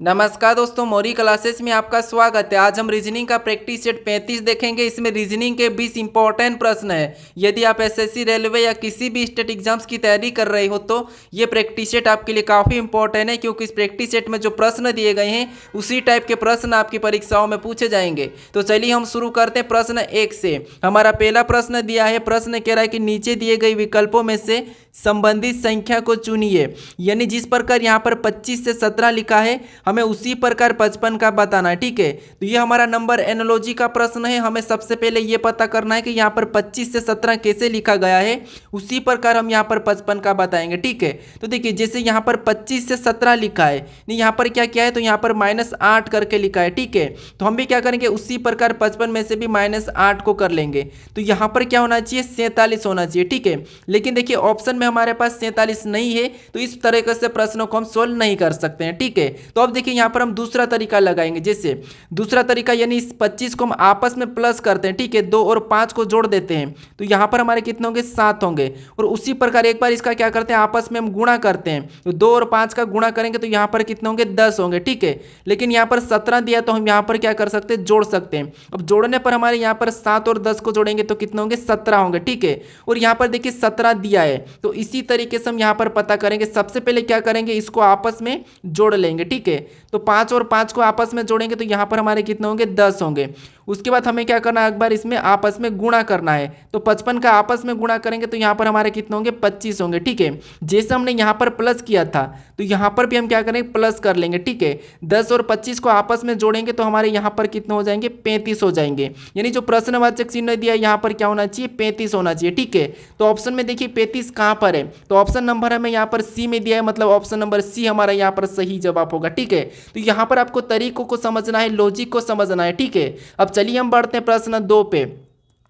नमस्कार दोस्तों, मौरी क्लासेस में आपका स्वागत है। आज हम रीजनिंग का प्रैक्टिस सेट 35 देखेंगे। इसमें रीजनिंग के 20 इंपॉर्टेंट प्रश्न है। यदि आप एसएससी, रेलवे या किसी भी स्टेट एग्जाम्स की तैयारी कर रहे हो तो ये प्रैक्टिस सेट आपके लिए काफ़ी इंपॉर्टेंट है, क्योंकि इस प्रैक्टिस सेट में जो प्रश्न दिए गए हैं उसी टाइप के प्रश्न आपकी परीक्षाओं में पूछे जाएंगे। तो चलिए हम शुरू करते हैं प्रश्न 1 से। हमारा पहला प्रश्न दिया है, प्रश्न कह रहा है कि नीचे दिए गए विकल्पों में से संबंधित संख्या को चुनिए। यानी जिस प्रकार यहाँ पर 25 से 17 लिखा है, हमें उसी प्रकार 55 का बताना है। ठीक है, तो ये हमारा नंबर एनालॉजी का प्रश्न है। हमें सबसे पहले ये पता करना है कि यहाँ पर 25 से 17 कैसे लिखा गया है, उसी प्रकार हम यहाँ पर 55 का बताएंगे। ठीक है, तो देखिए जैसे यहाँ पर 25 से 17 लिखा है, नहीं यहाँ पर क्या क्या है, तो यहाँ पर -8 करके लिखा है। ठीक है, तो हम भी क्या करेंगे, उसी प्रकार 55 में से भी -8 को कर लेंगे। तो यहाँ पर क्या होना चाहिए, 47 होना चाहिए। ठीक है, लेकिन देखिए ऑप्शन में हमारे पास 47 नहीं है, तो इस तरीके से प्रश्नों को हम सोल्व नहीं कर सकते हैं। ठीक है, तो अब देखिए यहाँ पर हम दूसरा तरीका लगाएंगे। जैसे दूसरा तरीका, यानी इस 25 को हम आपस में प्लस करते हैं। ठीक है, 2 और 5 को जोड़ देते हैं, तो यहाँ पर हमारे कितने होंगे, 7 होंगे। और उसी प्रकार एक बार इसका क्या करते हैं, आपस में हम गुणा करते हैं, तो 2 और 5 का गुणा करेंगे तो यहाँ पर कितने होंगे, 10 होंगे। ठीक है, लेकिन यहाँ पर 17 दिया तो हम यहाँ पर क्या कर सकते हैं, जोड़ सकते हैं। अब जोड़ने पर हमारे यहाँ पर 7 और 10 को जोड़ेंगे तो कितने होंगे, 17 होंगे। ठीक है, और यहाँ पर देखिए 17 दिया है, तो इसी तरीके से हम यहाँ पर पता करेंगे। सबसे पहले क्या करेंगे, इसको आपस में जोड़ लेंगे। ठीक है, तो 5 और 5 को आपस में जोड़ेंगे तो यहाँ पर हमारे कितने होंगे, 10 होंगे। उसके बाद हमें क्या करना है, एक बार इसमें आपस में गुणा करना है, तो 55 का आपस में गुणा करेंगे तो यहाँ पर हमारे कितने होंगे, 25 होंगे। ठीक है, जैसे हमने यहाँ पर प्लस किया था तो यहाँ पर भी हम क्या करेंगे, प्लस कर लेंगे। ठीक है, 10 और 25 को आपस में जोड़ेंगे तो हमारे यहाँ पर कितने हो जाएंगे, 35 हो जाएंगे। यानी जो प्रश्नवाचक चिन्ह दिया है यहाँ पर क्या होना चाहिए, 35 होना चाहिए। ठीक है, तो ऑप्शन में देखिए 35 कहाँ पर है, तो ऑप्शन नंबर हमें यहाँ पर सी में दिया है, मतलब ऑप्शन नंबर सी हमारा यहाँ पर सही जवाब होगा। ठीक है, तो यहाँ पर आपको तरीकों को समझना है, लॉजिक को समझना है। ठीक है, अब चलिए हम बढ़ते हैं प्रश्न 2 पे।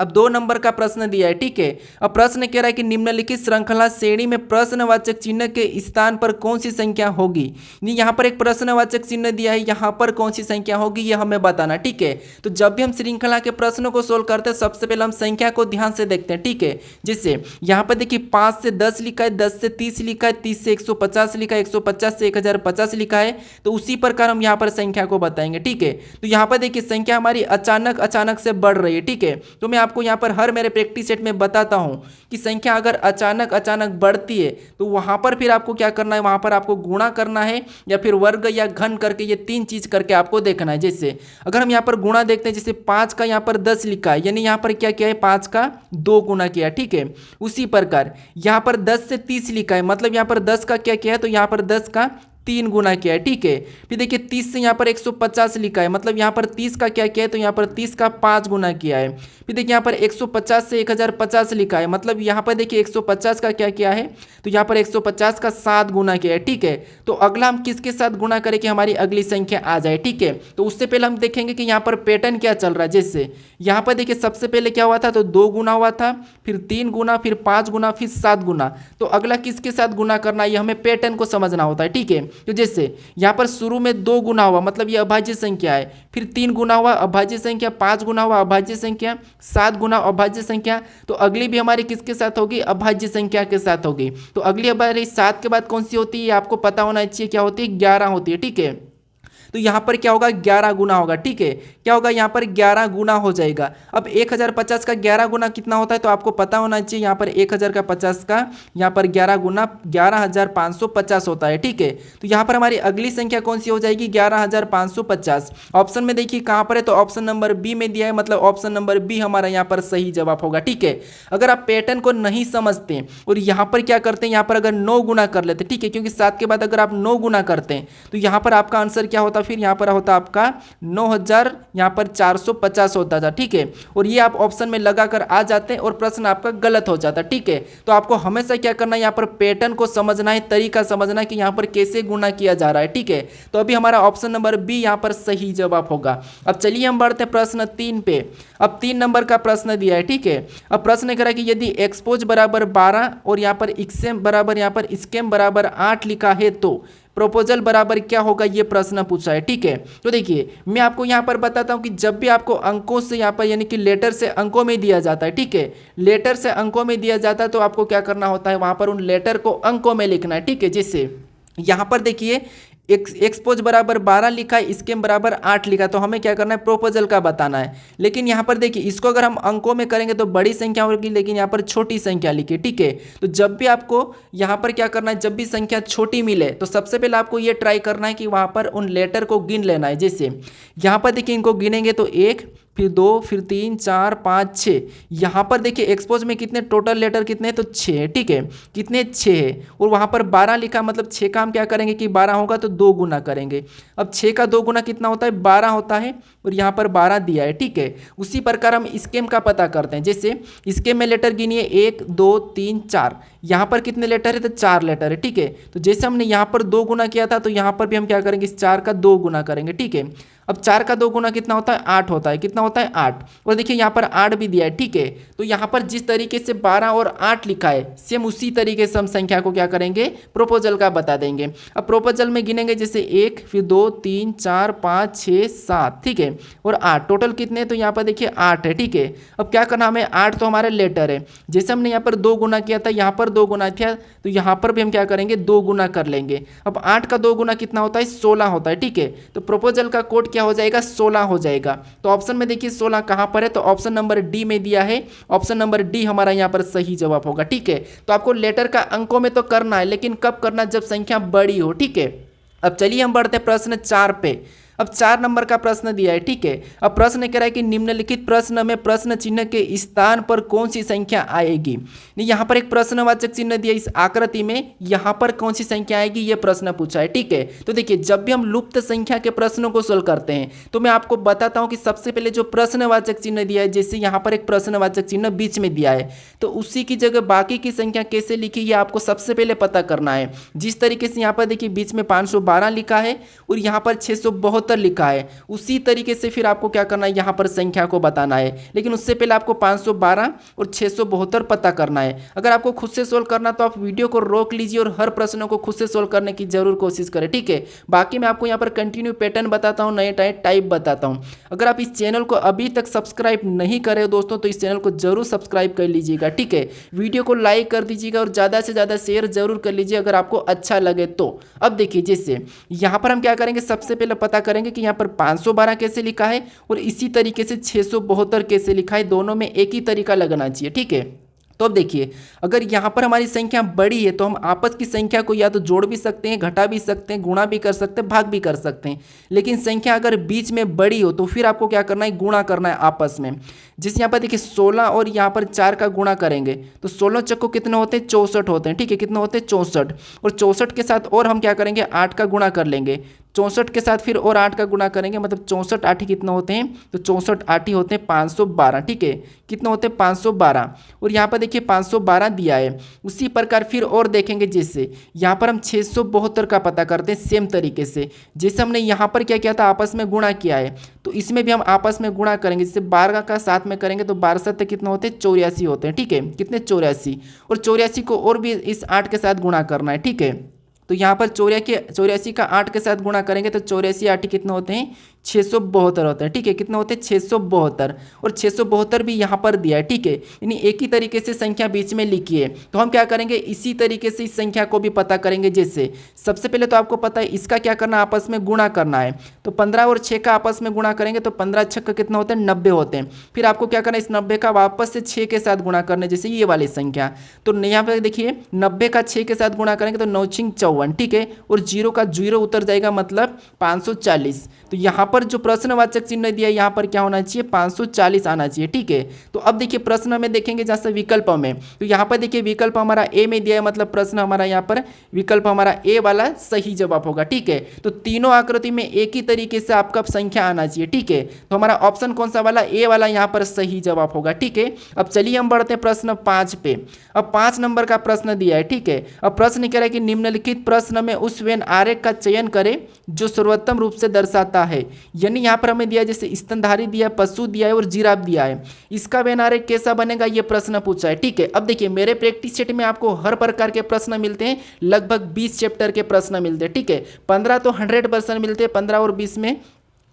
अब 2 नंबर का प्रश्न दिया है। ठीक है, अब प्रश्न कह रहा है कि निम्नलिखित श्रृंखला श्रेणी में प्रश्नवाचक चिन्ह के स्थान पर कौन सी संख्या होगी। यहाँ पर एक प्रश्नवाचक चिन्ह दिया है, यहाँ पर कौन सी संख्या होगी ये हमें बताना। ठीक है, तो जब भी हम श्रृंखला के प्रश्नों को सोल्व करते हैं सबसे पहले हम संख्या को ध्यान से देखते हैं। ठीक है, जैसे यहाँ पर देखिए 5 से 10 लिखा है, 10 से 30 लिखा है, 30 से 150 लिखा है, 150 से 1050 लिखा है, तो उसी प्रकार हम यहाँ पर संख्या को बताएंगे। ठीक है, तो यहाँ पर देखिए संख्या हमारी अचानक से बढ़ रही है। ठीक है, तो मैं आपको यहाँ पर हर मेरे प्रैक्टिस सेट में बताता हूँ कि संख्या अगर अचानक बढ़ती है तो वहाँ पर फिर आपको क्या करना है, वहाँ पर आपको गुणा करना है या फिर वर्ग या घन करके, ये 3 चीज़ करके आपको देखना है। जैसे अगर हम यहाँ पर गुणा देखते हैं, जैसे 5 का यहाँ पर 10 लिखा है, यानी यहाँ पर क्या किया है, 5 का 2 गुना किया। ठीक है, उसी प्रकार यहाँ पर 10 से 30 लिखा है, मतलब यहाँ पर 10 का क्या किया है, तो यहाँ पर 10 का 3 गुना किया है। ठीक है, फिर देखिए 30 से यहाँ पर 150 लिखा है, मतलब यहाँ पर 30 का क्या किया है, तो यहाँ पर 30 का 5 गुना किया है। फिर देखिए यहाँ पर 150 से 1050 लिखा है, मतलब यहाँ पर देखिए 150 का क्या किया है, तो यहाँ पर 150 का 7 गुना किया है। ठीक है, तो अगला हम किसके साथ गुणा करें कि हमारी अगली संख्या आ जाए। ठीक है, तो उससे पहले हम देखेंगे कि यहाँ पर पैटर्न क्या चल रहा है। जैसे यहाँ पर देखिए सबसे पहले क्या हुआ था, तो 2 गुना हुआ था, फिर 3 गुना, फिर 5 गुना, फिर 7 गुना। तो अगला किसके साथ गुना करना है, ये हमें पैटर्न को समझना होता है। ठीक है, तो जैसे यहाँ पर शुरू में 2 गुना हुआ, मतलब ये अभाज्य संख्या है, फिर 3 गुना हुआ अभाज्य संख्या, 5 गुना हुआ अभाज्य संख्या, 7 गुना अभाज्य संख्या, तो अगली भी हमारी किसके साथ होगी, अभाज्य संख्या के साथ होगी। तो अगली हमारी 7 के बाद कौन सी होती है, आपको पता होना चाहिए, क्या होती है, 11 होती है। ठीक है, तो यहाँ पर क्या होगा, 11 गुना होगा। ठीक है, क्या होगा, यहाँ पर 11 गुना हो जाएगा। अब 1050 का 11 गुना कितना होता है, तो आपको पता होना चाहिए, यहाँ पर 1000 का 50 का यहाँ पर 11 गुना 11550 होता है। ठीक है, तो यहाँ पर हमारी अगली संख्या कौन सी हो जाएगी, 11550। ऑप्शन में देखिए कहाँ पर है, तो ऑप्शन नंबर बी में दिया है, मतलब ऑप्शन नंबर बी हमारा यहाँ पर सही जवाब होगा। ठीक है, अगर आप पैटर्न को नहीं समझते और यहाँ पर क्या करते हैं, यहाँ पर अगर 9 गुना कर लेते, ठीक है, क्योंकि 7 के बाद अगर आप 9 गुना करते हैं तो यहाँ पर आपका आंसर क्या होता, फिर यहाँ पर होता आपका 9000 यहाँ पर 450 होता था। ठीक है, और ये आप ऑप्शन में लगाकर आ जाते हैं और प्रश्न आपका गलत हो जाता। ठीक है, तो आपको हमेशा क्या करना है, यहाँ पर पैटर्न को समझना है, तरीका समझना है कि यहाँ पर कैसे गुणा किया जा रहा है। ठीक है, तो अभी हमारा ऑप्शन नंबर बी यहाँ पर सही जवाब होगा। अब चलिए हम बढ़ते हैं प्रश्न 3 पे। अब 3 नंबर का प्रश्न दिया है। ठीक है, अब प्रश्न कह रहा है कि यदि एक्सपोज बराबर 12 और यहाँ पर इक्सेम बराबर यहाँ पर स्केम बराबर 8 लिखा है तो प्रोपोजल बराबर क्या होगा, ये प्रश्न पूछा है। ठीक है, तो देखिए मैं आपको यहाँ पर बताता हूँ कि जब भी आपको अंकों से यहाँ पर यानी कि लेटर से अंकों में दिया जाता है, ठीक है, लेटर से अंकों में दिया जाता है तो आपको क्या करना होता है, वहाँ पर उन लेटर को अंकों में लिखना है। ठीक है, जैसे यहाँ पर देखिए एक्सपोज बराबर 12 लिखा है, स्केम बराबर 8 लिखा है, तो हमें क्या करना है, प्रोपोजल का बताना है। लेकिन यहाँ पर देखिए इसको अगर हम अंकों में करेंगे तो बड़ी संख्या होगी, लेकिन यहाँ पर छोटी संख्या लिखी, ठीक है। तो जब भी आपको यहाँ पर क्या करना है, जब भी संख्या छोटी मिले तो सबसे पहले आपको ये ट्राई करना है कि वहाँ पर उन लेटर को गिन लेना है। जैसे यहाँ पर देखिए इनको गिनेंगे तो 1, फिर 2, फिर 3, 4, 5, 6। यहाँ पर देखिए एक्सपोज में कितने टोटल लेटर कितने हैं, तो 6 है, ठीक है, कितने 6 है। और वहाँ पर 12 लिखा, मतलब 6 का हम क्या करेंगे कि 12 होगा तो 2 गुना करेंगे। अब 6 का 2 गुना कितना होता है, 12 होता है, और यहाँ पर 12 दिया है, ठीक है। उसी प्रकार हम स्केम का पता करते हैं। जैसे स्केम में लेटर गिनिए 1, 2, 3, 4। यहाँ पर कितने लेटर है, तो 4 लेटर है, ठीक है। तो जैसे हमने यहाँ पर 2 गुना किया था तो यहाँ पर भी हम क्या करेंगे, इस 4 का 2 गुना करेंगे, ठीक है। अब 4 का 2 गुना कितना होता है, 8 होता है, कितना होता है, 8। और देखिए यहाँ पर 8 भी दिया है, ठीक है। तो यहाँ पर जिस तरीके से 12 और 8 लिखा है, सेम उसी तरीके से हम संख्या को क्या करेंगे, प्रोपोजल का बता देंगे। अब प्रोपोजल में गिनेंगे जैसे 1, फिर 2, 3, 4, 5, 6, 7, ठीक है, और 8। टोटल कितने, तो यहाँ पर देखिए 8 है, ठीक है। अब क्या करना हमें, 8 तो हमारे लेटर है। जैसे हमने यहाँ पर 2 गुना किया था, यहाँ पर 2 गुना किया, तो यहाँ पर भी हम क्या करेंगे, 2 गुना कर लेंगे। अब 8 का 2 गुना कितना होता है, 16 होता है, ठीक है। तो प्रोपोजल का कोड क्या हो जाएगा, 16 हो जाएगा। तो ऑप्शन में देखिए 16 कहाँ पर है, तो ऑप्शन नंबर डी में दिया है। ऑप्शन नंबर डी हमारा यहाँ पर सही जवाब होगा, ठीक है। तो आपको लेटर का अंकों में तो करना है, लेकिन कब करना, जब संख्या बड़ी हो, ठीक है। अब चलिए हम बढ़ते हैं प्रश्न 4 पे। अब 4 नंबर का प्रश्न दिया है, ठीक है। अब प्रश्न कह रहा है कि निम्नलिखित प्रश्न में प्रश्न चिन्ह के स्थान पर कौन सी संख्या आएगी। यहाँ पर एक प्रश्नवाचक चिन्ह दिया इस आकृति में, यहाँ पर कौन सी संख्या आएगी, ये प्रश्न पूछा है, ठीक है। तो देखिए जब भी हम लुप्त संख्या के प्रश्नों को सोल्व करते हैं तो मैं आपको बताता हूँ कि सबसे पहले जो प्रश्नवाचक चिन्ह दिया है, जैसे यहाँ पर एक प्रश्नवाचक चिन्ह बीच में दिया है, तो उसी की जगह बाकी की संख्या कैसे लिखी, ये आपको सबसे पहले पता करना है। जिस तरीके से यहाँ पर देखिए बीच में 512 लिखा है और यहाँ पर 672 लिखा है, उसी तरीके से फिर आपको क्या करना है, यहाँ पर संख्या को बताना है। लेकिन उससे पहले आपको 512 और 672 पता करना है। अगर आपको खुद से सोल्व करना तो आप वीडियो को रोक लीजिए और हर प्रश्नों को खुद से सोल्व करने की जरूर कोशिश करें, ठीक है। बाकी मैं आपको यहाँ पर कंटिन्यू पैटर्न बताता हूँ, नए टाइप बताता हूँ। अगर आप इस चैनल को अभी तक सब्सक्राइब नहीं करे दोस्तों, तो इस चैनल को जरूर सब्सक्राइब कर लीजिएगा, ठीक है। वीडियो को लाइक कर दीजिएगा और ज़्यादा से ज़्यादा शेयर जरूर कर लीजिए अगर आपको अच्छा लगे तो। अब देखिए जैसे यहाँ पर हम क्या करेंगे, सबसे पहले पता करेंगे कि यहाँ पर 512 कैसे लिखा है और इसी तरीके से 672 कैसे लिखा है, दोनों में एक ही तरीका लगना चाहिए, ठीक है। तो अब देखिए अगर यहाँ पर हमारी संख्या बड़ी है तो हम आपस की संख्या को या तो जोड़ भी सकते हैं, घटा भी सकते हैं, गुणा भी कर सकते हैं, भाग भी कर सकते हैं। लेकिन संख्या अगर बीच में बड़ी हो तो फिर आपको क्या करना है, गुणा करना है आपस में। जिस यहाँ पर देखिए 16 और यहाँ पर 4 का गुणा करेंगे तो 16 चक्को कितने होते हैं, 64 होते हैं, ठीक है। कितने होते हैं, 64। और 64 के साथ और हम क्या करेंगे, 8 का गुणा कर लेंगे। 64 के साथ फिर और 8 का गुणा करेंगे, मतलब 64 8 कितना होते हैं, तो 64 8 ही होते हैं 512, ठीक है। कितने होते हैं, 512। और यहाँ पर देखिए 512 दिया है। उसी प्रकार फिर और देखेंगे, जैसे यहाँ पर हम 672 का पता करते हैं सेम तरीके से। जैसे हमने यहाँ पर क्या किया था, आपस में गुणा किया है, तो इसमें भी हम आपस में गुणा करेंगे। जैसे 12 का साथ में करेंगे तो 12 7 कितने होते हैं, 84 होते हैं, ठीक है। कितने, 84। और 84 को और भी इस 8 के साथ गुणा करना है, ठीक है। तो यहाँ पर 84 का 8 के साथ गुणा करेंगे तो 84 8 कितने होते हैं, 672 होते हैं, ठीक है। कितने होते हैं, 672। और 672 भी यहाँ पर दिया है, ठीक है। यानी एक ही तरीके से संख्या बीच में लिखी है। तो हम क्या करेंगे, इसी तरीके से इस संख्या को भी पता करेंगे। जैसे सबसे पहले तो आपको पता है इसका क्या करना, आपस में गुणा करना है। तो 15 और 6 का आपस में गुणा करेंगे तो 15 6 का कितना होते हैं, 90 होते हैं। फिर आपको क्या करना है, इस 90 का वापस से 6 के साथ गुणा करना है, जैसे ये वाली संख्या। तो यहाँ पर देखिए 90 का 6 के साथ गुणा करेंगे तो 9 6 54, ठीक है। और 0 का 0 उतर जाएगा, मतलब 540। तो यहाँ पर जो प्रश्नवाचक चिन्ह दिया है, यहाँ पर क्या होना चाहिए, 540 आना चाहिए, ठीक है। तो अब देखिए प्रश्न में देखेंगे जैसे विकल्प में, तो यहाँ पर देखिए विकल्प हमारा ए में दिया है, मतलब प्रश्न हमारा यहाँ पर विकल्प हमारा ए वाला सही जवाब होगा, ठीक है। तो तीनों आकृति में एक ही तरीके से आपका संख्या आना चाहिए, ठीक है। तो हमारा ऑप्शन कौन सा वाला, ए वाला यहाँ पर सही जवाब होगा, ठीक है। अब चलिए हम बढ़ते हैं प्रश्न 5 पे। अब 5 नंबर का प्रश्न दिया है, ठीक है। अब प्रश्न कह रहा है कि निम्नलिखित प्रश्न में उस वेन आरेख का चयन करें जो सर्वोत्तम रूप से दर्शाता है। यानी यहाँ पर हमें दिया है, जैसे स्तनधारी दिया है, पशु दिया है और जिराफ दिया है। इसका वेन आरेख कैसा बनेगा, ये प्रश्न पूछा है, ठीक है। अब देखिए मेरे प्रैक्टिस सेट में आपको हर प्रकार के प्रश्न मिलते हैं, लगभग 20 चैप्टर के प्रश्न मिलते हैं, ठीक है। 15 तो 100% मिलते हैं, 15 और 20 में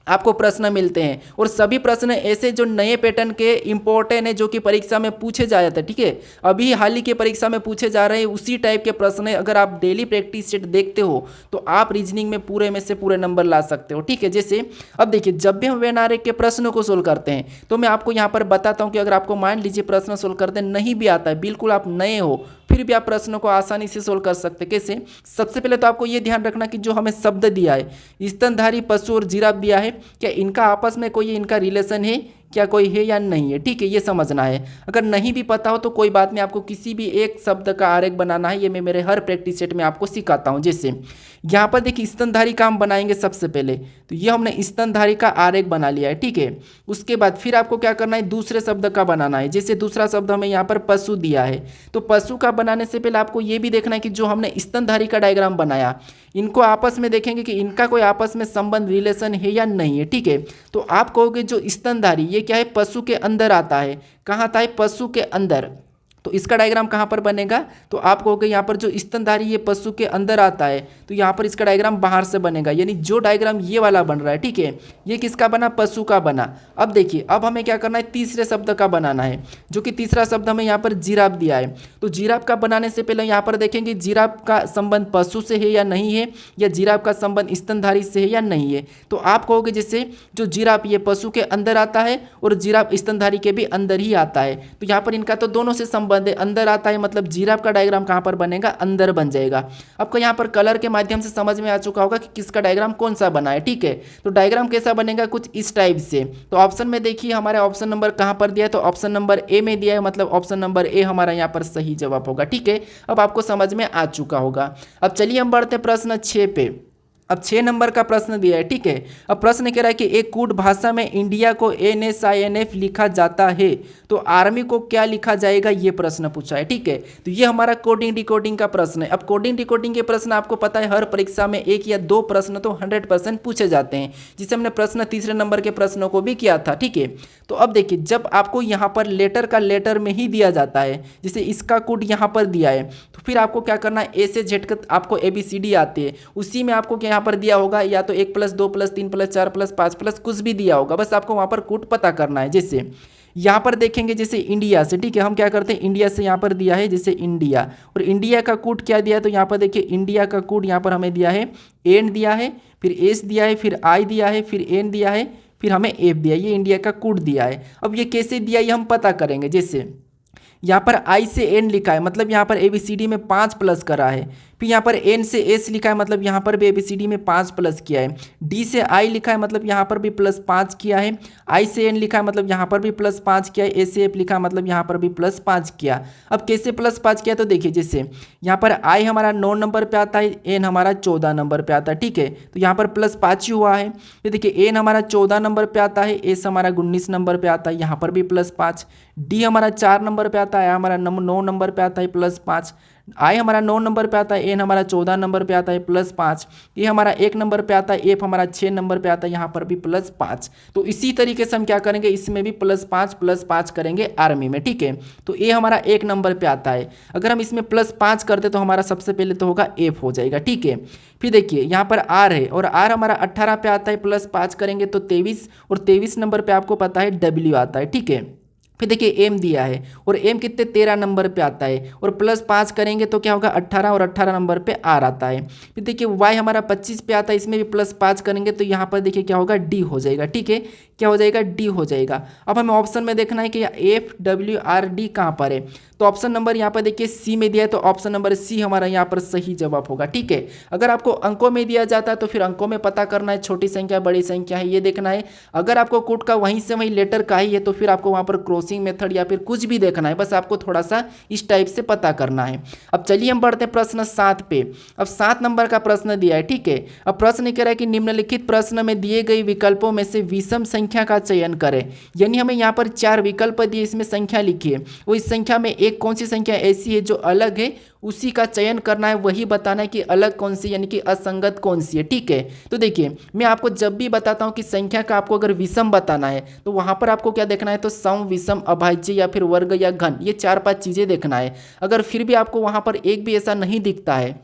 आपको प्रश्न मिलते हैं। और सभी प्रश्न ऐसे जो नए पैटर्न के इंपॉर्टेंट है, जो कि परीक्षा में पूछे जाए थे, ठीक है, अभी हाल ही के परीक्षा में पूछे जा रहे हैं उसी टाइप के प्रश्न है। अगर आप डेली प्रैक्टिस सेट देखते हो तो आप रीजनिंग में पूरे में से पूरे नंबर ला सकते हो, ठीक है। जैसे अब देखिए, जब भी हम वेन आर के प्रश्नों को सोल्व करते हैं तो मैं आपको यहाँ पर बताता हूँ कि अगर आपको मान लीजिए प्रश्न सोल्व करते नहीं भी आता है, बिल्कुल आप नए हो, फिर भी आप प्रश्नों को आसानी से सोल्व कर सकते हैं। कैसे? सबसे पहले तो आपको ये ध्यान रखना कि जो हमें शब्द दिया है, स्तनधारी पशु और जिराफ दिया है, क्या इनका आपस में कोई इनका रिलेशन है, क्या कोई है या नहीं है, ठीक है, ये समझना है। अगर नहीं भी पता हो तो कोई बात नहीं, आपको किसी भी एक शब्द का आरेख बनाना है, ये मैं मेरे हर प्रैक्टिस सेट में आपको सिखाता हूँ। जैसे यहाँ पर देखिए स्तनधारी का हम बनाएंगे सबसे पहले, तो ये हमने स्तनधारी का आरेख बना लिया है, ठीक है। उसके बाद फिर आपको क्या करना है, दूसरे शब्द का बनाना है। जैसे दूसरा शब्द हमें यहाँ पर पशु दिया है, तो पशु का बनाने से पहले आपको ये भी देखना है कि जो हमने स्तनधारी का डायग्राम बनाया, इनको आपस में देखेंगे कि इनका कोई आपस में संबंध रिलेशन है या नहीं है, ठीक है। तो आप कहोगे जो स्तनधारी ये क्या है, पशु के अंदर आता है। कहाँ आता है? पशु के अंदर। तो इसका डायग्राम कहाँ पर बनेगा? तो आप कहोगे यहाँ पर जो स्तनधारी ये पशु के अंदर आता है, तो यहाँ पर इसका डायग्राम बाहर से बनेगा। यानी जो डायग्राम ये वाला बन रहा है, ठीक है, ये किसका बना? पशु का बना। अब देखिए, अब हमें क्या करना है, तीसरे शब्द का बनाना है, जो कि तीसरा शब्द हमें यहाँ पर जिराफ दिया है। तो जिराफ का बनाने से पहले यहाँ पर देखेंगे जिराफ का संबंध पशु से है या नहीं है, या जिराफ का संबंध स्तनधारी से है या नहीं है। तो आप कहोगे जैसे जो जिराफ ये पशु के अंदर आता है और जिराफ स्तनधारी के भी अंदर ही आता है, तो यहाँ पर इनका तो दोनों से संबंध अंदर आता है, मतलब जिराफ का डायग्राम कहां पर बनेगा? अंदर बन जाएगा। आपको यहां पर कलर के माध्यम से समझ में आ चुका होगा कि किसका डायग्राम कौन सा बना है, ठीक है। तो डायग्राम कैसा बनेगा? कुछ इस टाइप से। तो ऑप्शन में देखिए हमारा ऑप्शन नंबर कहां पर दिया है, तो ऑप्शन नंबर ए में दिया है, मतलब ऑप्शन नंबर ए हमारा यहां पर सही जवाब होगा, ठीक है। अब आपको समझ में आ चुका होगा। अब चलिए हम बढ़ते प्रश्न 6 पे। अब 6 नंबर का प्रश्न दिया है, ठीक है। अब प्रश्न कह रहा है कि एक कूट भाषा में इंडिया को NSINF लिखा जाता है, तो आर्मी को क्या लिखा जाएगा, ये प्रश्न पूछा है, ठीक है। तो ये हमारा कोडिंग डिकोडिंग का प्रश्न है। अब कोडिंग डिकोडिंग के प्रश्न आपको पता है हर परीक्षा में 1 या 2 प्रश्न तो 100% पूछे जाते हैं, जिसे हमने प्रश्न तीसरे नंबर के प्रश्नों को भी किया था, ठीक है। तो अब देखिए, जब आपको यहाँ पर लेटर का लेटर में ही दिया जाता है, जैसे इसका कोड यहाँ पर दिया है, तो फिर आपको क्या करना है, A से Z तक आपको ABCD आती है, उसी में आपको क्या यहाँ पर दिया होगा, या तो 1 + 2 + 3 + 4 + 5 + कुछ भी दिया होगा, बस आपको वहाँ पर कोड पता करना है। जैसे यहाँ पर देखेंगे जैसे इंडिया से, ठीक है, हम क्या करते हैं, इंडिया से यहाँ पर दिया है जैसे इंडिया, और इंडिया का कोड क्या दिया है, तो यहाँ पर देखिए इंडिया का कोड यहाँ पर हमें दिया है एन दिया है, फिर एस दिया है, फिर आई दिया है, फिर एन दिया है, फिर हमें एफ दिया है, ये इंडिया का कोड दिया है। अब ये कैसे दिया ये हम पता करेंगे। जैसे यहाँ पर आई से एन लिखा है, मतलब यहाँ पर ABCD में 5 प्लस करा है, फिर यहाँ पर एन से एस लिखा है, मतलब यहाँ पर भी ABCD में 5 प्लस किया है, डी से आई लिखा है, मतलब यहाँ पर भी +5 किया है, आई से एन लिखा है, मतलब यहाँ पर भी +5 किया है, ए से एफ लिखा है, मतलब यहाँ पर भी +5 किया। अब कैसे +5 किया, तो देखिए जैसे यहाँ पर आई हमारा 9 नंबर पे आता है, एन हमारा 14 नंबर पे आता है, ठीक है, तो यहाँ पर +5 ही हुआ है। फिर देखिए एन हमारा 14 नंबर पे आता है, एस हमारा 19 नंबर पे आता है, यहाँ पर भी +5, डी हमारा 4 नंबर पे आता है, हमारा 9 नंबर पे आता है +5, आई हमारा 9 नंबर पे आता है, एन हमारा 14 नंबर पे आता है +5, ये हमारा 1 नंबर पे आता है, एफ हमारा 6 नंबर पे आता है, यहाँ पर भी +5। तो इसी तरीके से हम क्या करेंगे, इसमें भी +5 करेंगे आर्मी में, ठीक है। तो ए हमारा 1 नंबर पे आता है, अगर हम इसमें +5 करते तो हमारा सबसे पहले तो होगा एफ हो जाएगा, ठीक है। फिर देखिए यहाँ पर आर है, और आर हमारा 18 पे आता है, +5 करेंगे तो 23, और 23 नंबर पे आपको पता है डब्ल्यू आता है, ठीक है। फिर देखिए एम दिया है, और एम कितने 13 नंबर पे आता है, और +5 करेंगे तो क्या होगा 18, और 18 नंबर पे आर आता है। फिर देखिए वाई हमारा 25 पे आता है, इसमें भी +5 करेंगे तो यहाँ पर देखिए क्या होगा डी हो जाएगा, ठीक है, क्या हो जाएगा डी हो जाएगा। अब हमें ऑप्शन में देखना है कि एफ डब्ल्यू आर डी कहाँ पर है, तो ऑप्शन नंबर यहाँ पर देखिए सी में दिया है, तो ऑप्शन नंबर सी हमारा यहाँ पर सही जवाब होगा, ठीक है। अगर आपको अंकों में दिया जाता है तो फिर अंकों में पता करना है, छोटी संख्या बड़ी संख्या है ये देखना है। अगर आपको कोड का वहीं से वहीं लेटर का ही है तो फिर आपको वहाँ पर क्रॉसिंग मेथड या फिर कुछ भी देखना है, बस आपको थोड़ा सा इस टाइप से पता करना है। अब चलिए हम बढ़ते हैं प्रश्न 7 पे। अब 7 नंबर का प्रश्न दिया है, ठीक है। अब प्रश्न कह रहा है कि निम्नलिखित प्रश्न में दिए गए विकल्पों में से विषम संख्या का चयन करें। यानी हमें यहाँ पर 4 विकल्प दिए, इसमें संख्या लिखिए, वो इस संख्या में एक कौन सी संख्या ऐसी है जो अलग है, उसी का चयन करना है, वही बताना है कि अलग कौन सी यानी कि असंगत कौन सी है, ठीक है। तो देखिए मैं आपको जब भी बताता हूँ कि संख्या का आपको अगर विषम बताना है तो वहाँ पर आपको क्या देखना है, तो सम, विषम, अभाज्य या फिर वर्ग या घन, ये 4-5 चीज़ें देखना है। अगर फिर भी आपको वहाँ पर एक भी ऐसा नहीं दिखता है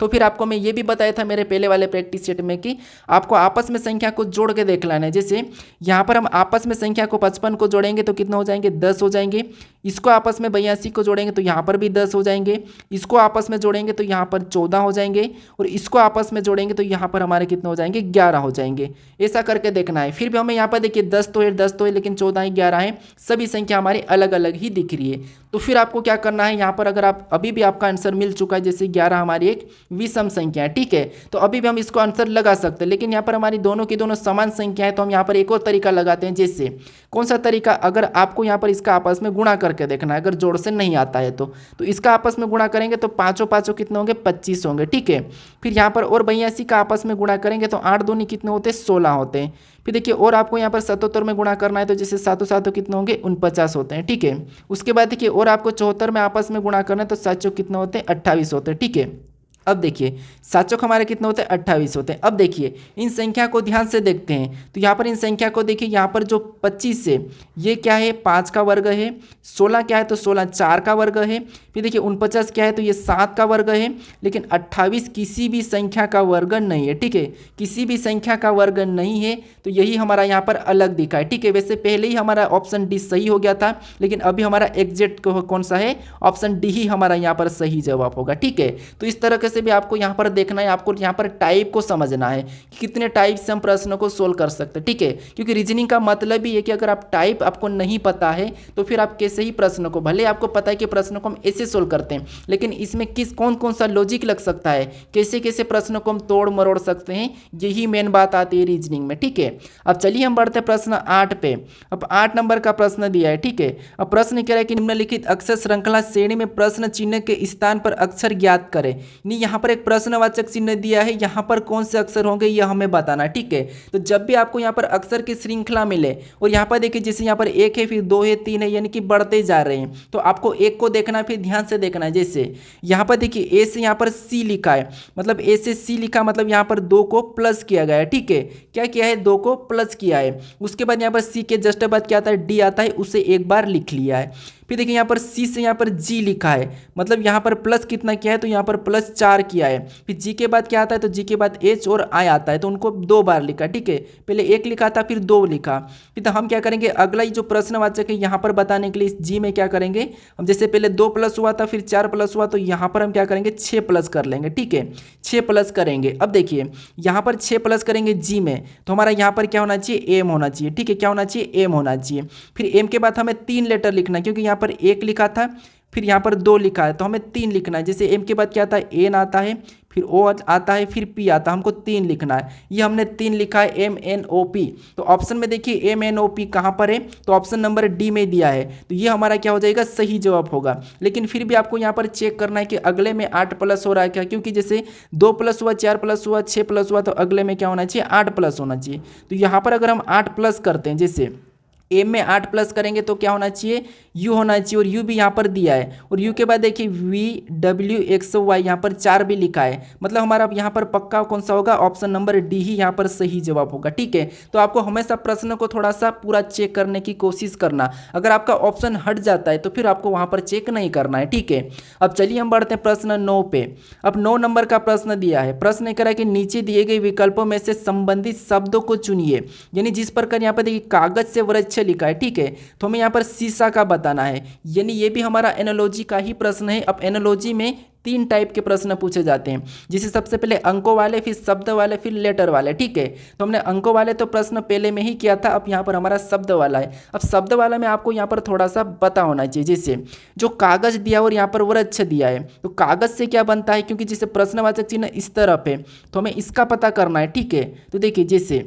तो फिर आपको मैं ये भी बताया था मेरे पहले वाले प्रैक्टिस सेट में कि आपको आपस में संख्या को जोड़ के देख लेना है। जैसे यहाँ पर हम आपस में संख्या को 55 को जोड़ेंगे तो कितना हो जाएंगे, 10 हो जाएंगे। इसको आपस में 82 को जोड़ेंगे तो यहाँ पर भी 10 हो जाएंगे। इसको आपस में जोड़ेंगे तो यहाँ पर 14 हो जाएंगे और इसको आपस में जोड़ेंगे तो यहाँ पर हमारे कितने हो जाएंगे, 11 हो जाएंगे। ऐसा करके देखना है। फिर भी हमें यहाँ पर देखिए 10 तो है, 10 तो है, लेकिन 14 है, 11 है, सभी संख्या हमारी अलग अलग ही दिख रही है। तो फिर आपको क्या करना है, यहाँ पर अगर आप अभी भी आपका आंसर मिल चुका है, जैसे 11 हमारी एक विषम संख्या है, ठीक है, तो अभी भी हम इसको आंसर लगा सकते हैं। लेकिन यहाँ पर हमारी दोनों की दोनों समान संख्या है, तो हम यहाँ पर एक और तरीका लगाते हैं। जैसे कौन सा तरीका, अगर आपको यहाँ पर इसका आपस में गुणा करके देखना है, अगर जोड़ से नहीं आता है तो इसका आपस में गुणा करेंगे तो पाँचों पाँचों कितने होंगे, 25 होंगे, ठीक है। फिर यहाँ पर और 82 का आपस में गुणा करेंगे तो 8 दूनी कितने होते हैं, 16 होते हैं। फिर देखिए और आपको यहाँ पर 77 में गुणा करना है तो जैसे 7 7 कितने होंगे, 49 होते हैं, ठीक है। उसके बाद देखिए और आपको 74 में आपस में गुणा करना है तो 7 कितने होते हैं, 28 होते हैं, ठीक है। अब देखिए 7 हमारे कितने होते हैं, 28 होते हैं। अब देखिए इन संख्या को ध्यान से देखते हैं तो यहाँ पर इन संख्या को देखिए, यहाँ पर जो 25 है ये क्या है, 5 का वर्ग है। 16 क्या है तो 16 4 का वर्ग है। फिर देखिए 49 क्या है तो ये 7 का वर्ग है। लेकिन 28 किसी भी संख्या का वर्ग नहीं है, ठीक है, किसी भी संख्या का वर्ग नहीं है। तो यही हमारा यहाँ पर अलग दिखा है, ठीक है। वैसे पहले ही हमारा ऑप्शन डी सही हो गया था, लेकिन अभी हमारा एग्जैक्ट कौन सा है, ऑप्शन डी ही हमारा यहाँ पर सही जवाब होगा, ठीक है। तो इस तरह से भी आपको यहाँ पर देखना है, आपको यहाँ पर टाइप को समझना है कि कितने टाइप से हम प्रश्नों को सोल्व कर सकते हैं, ठीक है। क्योंकि रीजनिंग का मतलब ही है कि अगर आप टाइप आपको नहीं पता है तो फिर आप कैसे ही प्रश्न को, भले आपको पता है कि प्रश्नों को हम ऐसे सोल्व करते हैं, लेकिन इसमें कौन कौन सा लॉजिक लग सकता है, कैसे कैसे प्रश्नों को हम तोड़ मरोड़ सकते हैं, यही मेन बात आती है रीजनिंग में, ठीक है। अब चलिए हम बढ़ते हैं प्रश्न 8 पे। अब 8 नंबर का प्रश्न दिया है, ठीक है। अब प्रश्न कह रहा है कि निम्नलिखित अक्षर श्रृंखला श्रेणी में प्रश्न चिन्ह के स्थान पर अक्षर ज्ञात करें। यहाँ पर एक प्रश्नवाचक चिन्ह दिया है, यहाँ पर कौन से अक्षर होंगे यह हमें बताना, ठीक है। तो जब भी आपको यहाँ पर अक्षर की श्रृंखला मिले और यहाँ पर देखिए जैसे यहाँ पर 1 है, फिर 2 है, 3 है, यानी कि बढ़ते जा रहे हैं, तो आपको 1 को देखना है, फिर ध्यान से देखना है। जैसे यहाँ पर देखिए ए से यहाँ पर सी लिखा है, मतलब ए से सी लिखा, मतलब यहाँ पर 2 को प्लस किया गया है, ठीक है। क्या किया है, 2 को प्लस किया है। उसके बाद यहाँ पर सी के जस्ट बाद क्या आता है, डी आता है, उसे एक बार लिख लिया है। फिर देखिए यहाँ पर सी से यहाँ पर जी लिखा है, मतलब यहाँ पर प्लस कितना किया है, तो यहाँ पर प्लस 4 किया है। फिर जी के बाद क्या आता है, तो जी के बाद एच और आई आता है, तो उनको 2 बार लिखा, ठीक है। पहले 1 लिखा था, फिर 2 लिखा। फिर तो हम क्या करेंगे, अगला ही जो प्रश्नवाचक है यहाँ पर बताने के लिए इस जी में क्या करेंगे हम, जैसे पहले 2 प्लस हुआ था, फिर 4 प्लस हुआ, तो यहाँ पर हम क्या करेंगे, 6 प्लस कर लेंगे, ठीक है, 6 प्लस करेंगे। अब देखिए यहाँ पर 6 प्लस करेंगे जी में, तो हमारा यहाँ पर क्या होना चाहिए, एम होना चाहिए, ठीक है। क्या होना चाहिए, एम होना चाहिए। फिर एम के बाद हमें 3 लेटर लिखना है, क्योंकि यहाँ पर 1 लिखा था, फिर यहाँ पर 2 लिखा है, तो हमें 3 लिखना है। जैसे एम के बाद क्या आता है, एन आता है, फिर ओ आता है, फिर पी आता है, हमको 3 लिखना है। ये हमने 3 लिखा है, एम एन ओ पी। तो ऑप्शन में देखिए एम एन ओ पी कहाँ पर है, तो ऑप्शन नंबर डी में दिया है, तो ये हमारा क्या हो जाएगा, सही जवाब होगा। लेकिन फिर भी आपको यहाँ पर चेक करना है कि अगले में 8 प्लस हो रहा है क्या, क्योंकि जैसे 2 प्लस हुआ, 4 प्लस हुआ, 6 प्लस हुआ, तो अगले में क्या होना चाहिए, 8 प्लस होना चाहिए। तो यहाँ पर अगर हम 8 प्लस करते हैं, जैसे एम में 8 प्लस करेंगे तो क्या होना चाहिए, यू होना चाहिए, और यू भी यहाँ पर दिया है। और यू के बाद देखिए वी डब्ल्यू एक्स वाई, यहाँ पर 4 भी लिखा है, मतलब हमारा यहाँ पर पक्का कौन सा होगा, ऑप्शन नंबर डी ही यहाँ पर सही जवाब होगा, ठीक है। तो आपको हमेशा प्रश्न को थोड़ा सा पूरा चेक करने की कोशिश करना, अगर आपका ऑप्शन हट जाता है तो फिर आपको वहाँ पर चेक नहीं करना है, ठीक है। अब चलिए हम बढ़ते हैं प्रश्न 9 पे। अब 9 नंबर का प्रश्न दिया है, प्रश्न कह रहा है कि नीचे दिए गए विकल्पों में से संबंधित शब्दों को चुनिए, यानी जिस प्रकार यहाँ पर देखिए कागज से वृक्ष लिखा है, ठीक है, तो हमें यहाँ पर शीशा का बताना है, यानी ये भी हमारा एनालॉजी का ही प्रश्न है। अब एनालॉजी में 3 टाइप के प्रश्न पूछे जाते हैं, जिसे सबसे पहले अंकों वाले, फिर शब्द वाले, फिर लेटर वाले, ठीक है। तो हमने अंकों वाले तो प्रश्न पहले में ही किया था, अब यहाँ पर हमारा शब्द वाला है। अब शब्द वाला में आपको यहाँ पर थोड़ा सा पता होना चाहिए, जैसे जो कागज दिया और यहाँ पर वृक्ष दिया है, तो कागज से क्या बनता है, क्योंकि जैसे प्रश्नवाचक चिन्ह इस तरफ है तो हमें इसका पता करना है, ठीक है। तो देखिए जैसे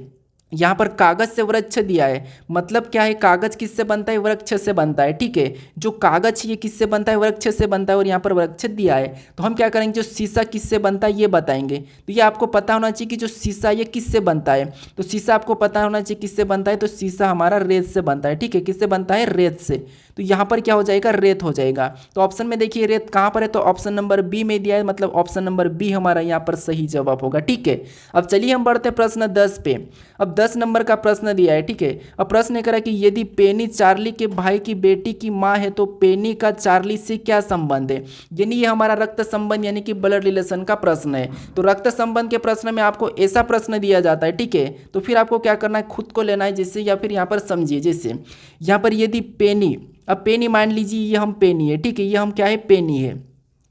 यहाँ पर कागज से वृक्ष दिया है, मतलब क्या है, कागज किससे बनता है, वृक्ष से बनता है, ठीक है। जो कागज ये किससे बनता है, वृक्ष से बनता है, और यहाँ पर वृक्ष दिया है, तो हम क्या करेंगे, जो शीशा किससे बनता है ये बताएंगे। तो ये आपको पता होना चाहिए कि जो शीशा ये किससे बनता है, तो शीशा आपको पता होना चाहिए किससे बनता है, तो शीशा हमारा रेत से बनता है, ठीक है। किससे बनता है, रेत से। तो यहाँ पर क्या हो जाएगा, रेत हो जाएगा। तो ऑप्शन में देखिए रेत कहाँ पर है, तो ऑप्शन नंबर बी में दिया है, मतलब ऑप्शन नंबर बी हमारा यहाँ पर सही जवाब होगा, ठीक है। अब चलिए हम बढ़ते हैं प्रश्न 10 पे। अब 10 नंबर का प्रश्न दिया है, ठीक है। अब प्रश्न ये करा कि यदि पेनी चार्ली के भाई की बेटी की माँ है तो पेनी का चार्ली से क्या संबंध है। यानी ये हमारा रक्त संबंध यानी कि ब्लड रिलेशन का प्रश्न है। तो रक्त संबंध के प्रश्न में आपको ऐसा प्रश्न दिया जाता है, ठीक है, तो फिर आपको क्या करना है, खुद को लेना है जिससे, या फिर यहाँ पर समझिए जैसे यहाँ पर यदि पेनी, अब पेनी मान लीजिए ये हम पेनी है, ठीक है, ये हम क्या है, पेनी है।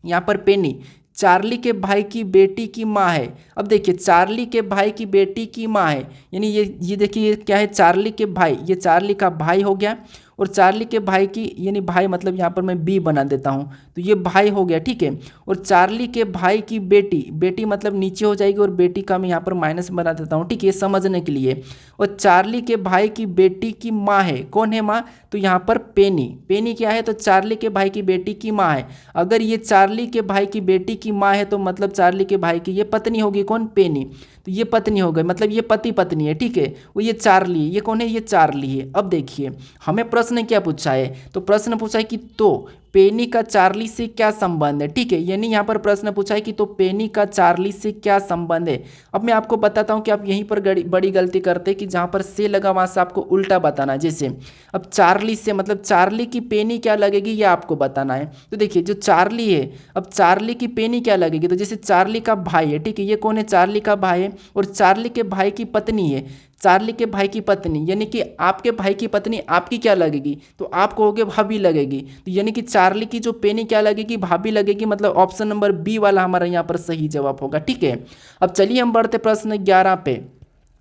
यहाँ पर पेनी चार्ली के भाई की बेटी की माँ है। अब देखिए चार्ली के भाई की बेटी की माँ है, यानी ये देखिए ये क्या है, चार्ली के भाई, ये चार्ली का भाई हो गया, और चार्ली के भाई की, यानी भाई मतलब यहाँ पर मैं बी बना देता हूँ, तो ये भाई हो गया, ठीक है। और चार्ली के भाई की बेटी, बेटी मतलब नीचे हो जाएगी, और बेटी का मैं यहाँ पर माइनस बना देता हूँ, ठीक है, ये समझने के लिए। और चार्ली के भाई की बेटी की माँ है, कौन है माँ, तो यहाँ पर पेनी, पेनी क्या है, तो चार्ली के भाई की बेटी की माँ है। अगर ये चार्ली के भाई की बेटी की माँ है तो मतलब चार्ली के भाई की ये पत्नी होगी, कौन, पेनी, तो ये पत्नी हो गई, मतलब ये पति पत्नी है, ठीक है। वो ये चार्ली, ये कौन है, ये चार्ली है। अब देखिए हमें प्रश्न क्या पूछा है, तो प्रश्न पूछा है कि तो पेनी का चार्ली से क्या संबंध है, ठीक है, यानी यहाँ पर प्रश्न पूछा है कि तो पेनी का चार्ली से क्या संबंध है। अब मैं आपको बताता हूँ कि आप यहीं पर बड़ी गलती करते हैं कि जहाँ पर से लगा वहाँ से आपको उल्टा बताना है। जैसे अब चार्ली से मतलब चार्ली की पेनी क्या लगेगी ये आपको बताना है। तो देखिए जो चार्ली है, अब चार्ली की पेनी क्या लगेगी, तो जैसे चार्ली का भाई है, ठीक है, ये कौन है, चार्ली का भाई है, और चार्ली के भाई की पत्नी है, चार्ली के भाई की पत्नी, यानी कि आपके भाई की पत्नी आपकी क्या लगेगी, तो आप कहोगे भाभी लगेगी, तो यानी कि चार्ली की जो पेनी क्या लगेगी, भाभी लगेगी, मतलब ऑप्शन नंबर बी वाला हमारा यहाँ पर सही जवाब होगा, ठीक है। अब चलिए हम बढ़ते प्रश्न 11 पे।